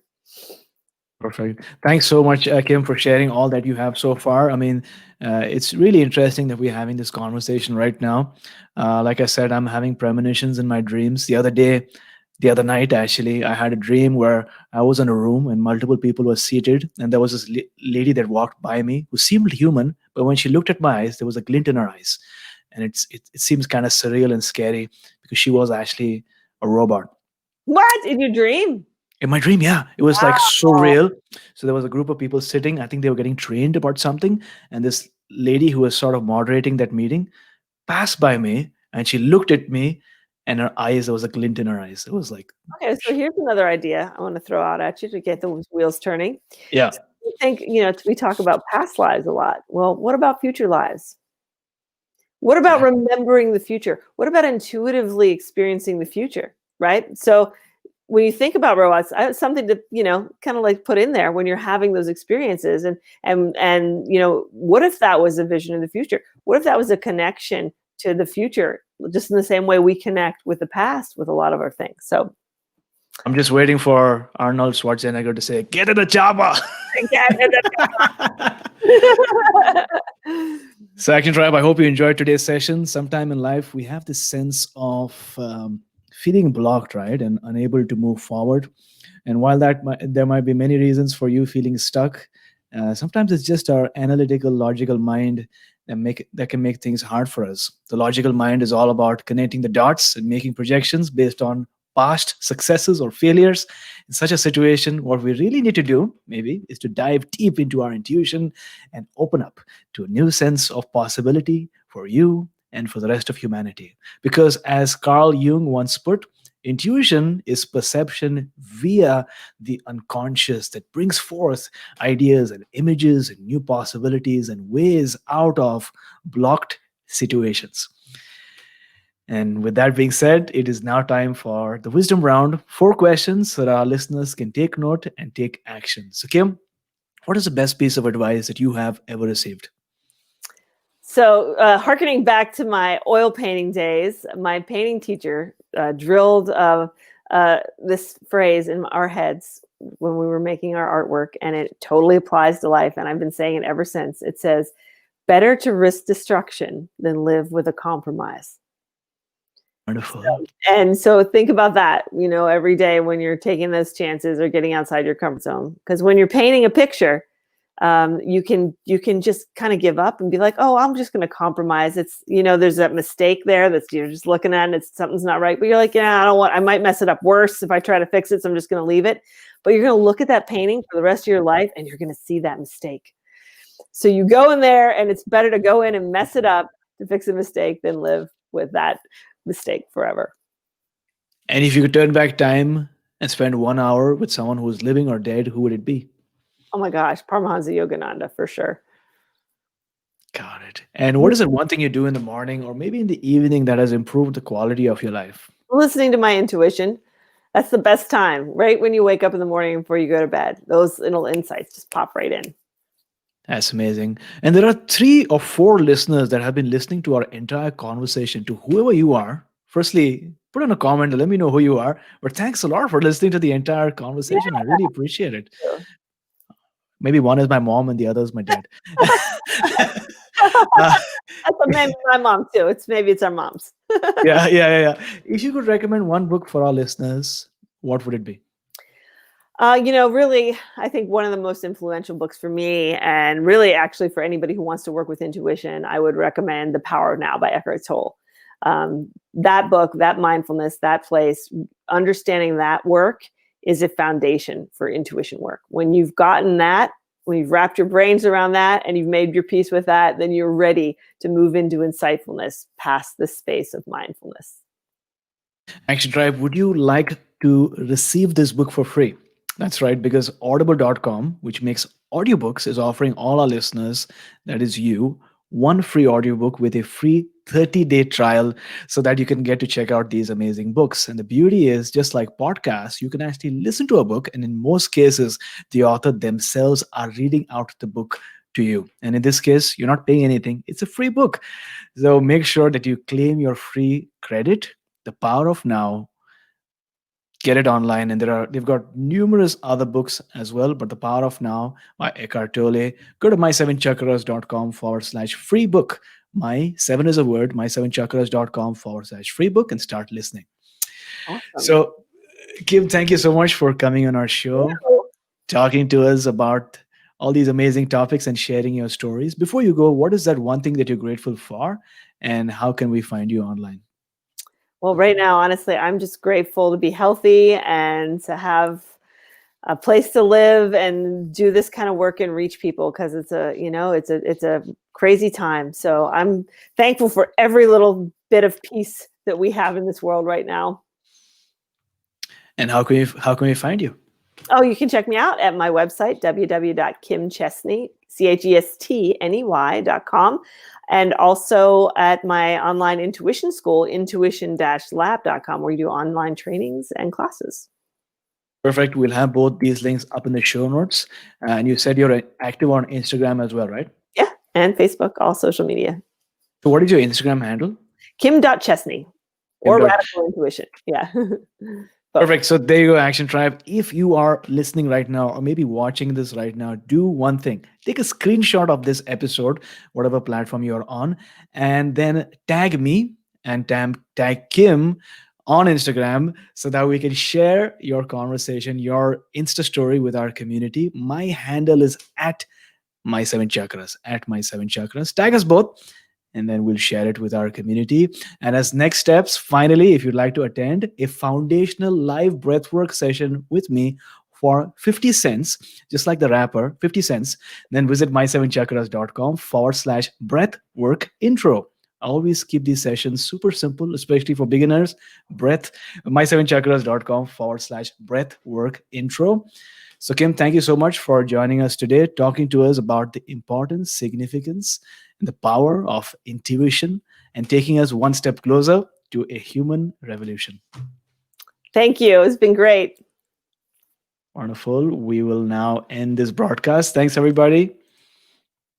Perfect. Thanks so much, Kim, for sharing all that you have so far. I mean, it's really interesting that we're having this conversation right now. Like I said, I'm having premonitions in my dreams. The other night, actually, I had a dream where I was in a room and multiple people were seated, and there was this lady that walked by me who seemed human, but when she looked at my eyes, there was a glint in her eyes, and it seems kind of surreal and scary because she was actually a robot. What? In your dream? In my dream, yeah, it was like so Wow. real. So there was a group of people sitting. I think they were getting trained about something, and this lady who was sort of moderating that meeting passed by me, and she looked at me, and her eyes, there was a glint in her eyes. It was like, Okay, so here's another idea I want to throw out at you to get those wheels turning. yeah, So I think, we talk about past lives a lot. Well, what about future lives? What about yeah. remembering the future? What about intuitively experiencing the future, right? So when you think about robots, something to kind of like put in there when you're having those experiences, and what if that was a vision of the future? What if that was a connection to the future, just in the same way we connect with the past with a lot of our things? So I'm just waiting for Arnold Schwarzenegger to say, "Get in the chopper." So, Action Tribe, I hope you enjoyed today's session. Sometime in life, we have this sense of feeling blocked, right, and unable to move forward. And while there might be many reasons for you feeling stuck, sometimes it's just our analytical, logical mind that can make things hard for us. The logical mind is all about connecting the dots and making projections based on past successes or failures. In such a situation, what we really need to do, maybe, is to dive deep into our intuition and open up to a new sense of possibility for you and for the rest of humanity. Because as Carl Jung once put, intuition is perception via the unconscious that brings forth ideas and images and new possibilities and ways out of blocked situations. And with that being said, it is now time for the wisdom round. 4 questions so that our listeners can take note and take action. So, Kim, what is the best piece of advice that you have ever received? So, hearkening back to my oil painting days, my painting teacher drilled this phrase in our heads when we were making our artwork, and it totally applies to life. And I've been saying it ever since. It says, "Better to risk destruction than live with a compromise." Wonderful. And so think about that, every day when you're taking those chances or getting outside your comfort zone. Because when you're painting a picture, you can just kind of give up and be like, oh, I'm just going to compromise. It's, there's that mistake there that's you're just looking at and something's not right. But you're like, yeah, I might mess it up worse if I try to fix it. So I'm just going to leave it. But you're going to look at that painting for the rest of your life and you're going to see that mistake. So you go in there, and it's better to go in and mess it up to fix a mistake than live with that mistake forever. And if you could turn back time and spend 1 hour with someone who is living or dead, who would it be? Oh my gosh, Paramahansa Yogananda for sure. Got it. And what is it one thing you do in the morning or maybe in the evening that has improved the quality of your life? Listening to my intuition. That's the best time, right when you wake up in the morning before you go to bed. Those little insights just pop right in. That's amazing. And there are 3 or 4 listeners that have been listening to our entire conversation. To whoever you are, firstly, put on a comment and let me know who you are. But thanks a lot for listening to the entire conversation. I really appreciate it. Yeah. Maybe one is my mom and the other is my dad. uh, That's maybe my mom too. Maybe it's our moms. yeah. If you could recommend one book for our listeners, what would it be? Really, I think one of the most influential books for me, and really actually for anybody who wants to work with intuition, I would recommend The Power of Now by Eckhart Tolle. That book, that mindfulness, that place, understanding that work is a foundation for intuition work. When you've gotten that, when you've wrapped your brains around that and you've made your peace with that, then you're ready to move into insightfulness past the space of mindfulness. Action Tribe, would you like to receive this book for free? That's right, because audible.com, which makes audiobooks, is offering all our listeners, that is you, one free audiobook with a free 30-day trial so that you can get to check out these amazing books. And the beauty is, just like podcasts, you can actually listen to a book, and in most cases, the author themselves are reading out the book to you. And in this case, you're not paying anything. It's a free book. So make sure that you claim your free credit. The Power of Now, get it online, and they've got numerous other books as well, but The Power of Now by Eckhart Tolle. Go to my7chakras.com/free book. My seven is a word, my7chakras.com/free book, and start listening. Awesome. So Kim, thank you so much for coming on our show, talking to us about all these amazing topics and sharing your stories. Before you go, what is that one thing that you're grateful for, and how can we find you online? Well, right now, honestly, I'm just grateful to be healthy and to have a place to live and do this kind of work and reach people, because it's a crazy time. So I'm thankful for every little bit of peace that we have in this world right now. And how can we find you? Oh, you can check me out at my website, www.kimchestney.com. And also at my online intuition school, intuition-lab.com, where you do online trainings and classes. Perfect. We'll have both these links up in the show notes. And you said you're active on Instagram as well, right? Yeah, and Facebook, all social media. So what is your Instagram handle? Kim.Chestney or Radical Intuition. Yeah. Perfect. So there you go, Action Tribe. If you are listening right now or maybe watching this right now, do one thing. Take a screenshot of this episode, whatever platform you're on, and then tag me and tag Kim on Instagram so that we can share your conversation, your Insta story with our community. My handle is at My Seven Chakras, at My Seven Chakras. Tag us both, and then we'll share it with our community. And as next steps, finally, if you'd like to attend a foundational live breathwork session with me for 50 cents, just like the rapper, 50 cents, then visit my7chakras.com/breathwork intro. I always keep these sessions super simple, especially for beginners. My7chakras.com/breathwork intro. So, Kim, thank you so much for joining us today, talking to us about the importance, significance, and the power of intuition, and taking us one step closer to a human revolution. Thank you. It's been great. Wonderful. We will now end this broadcast. Thanks, everybody.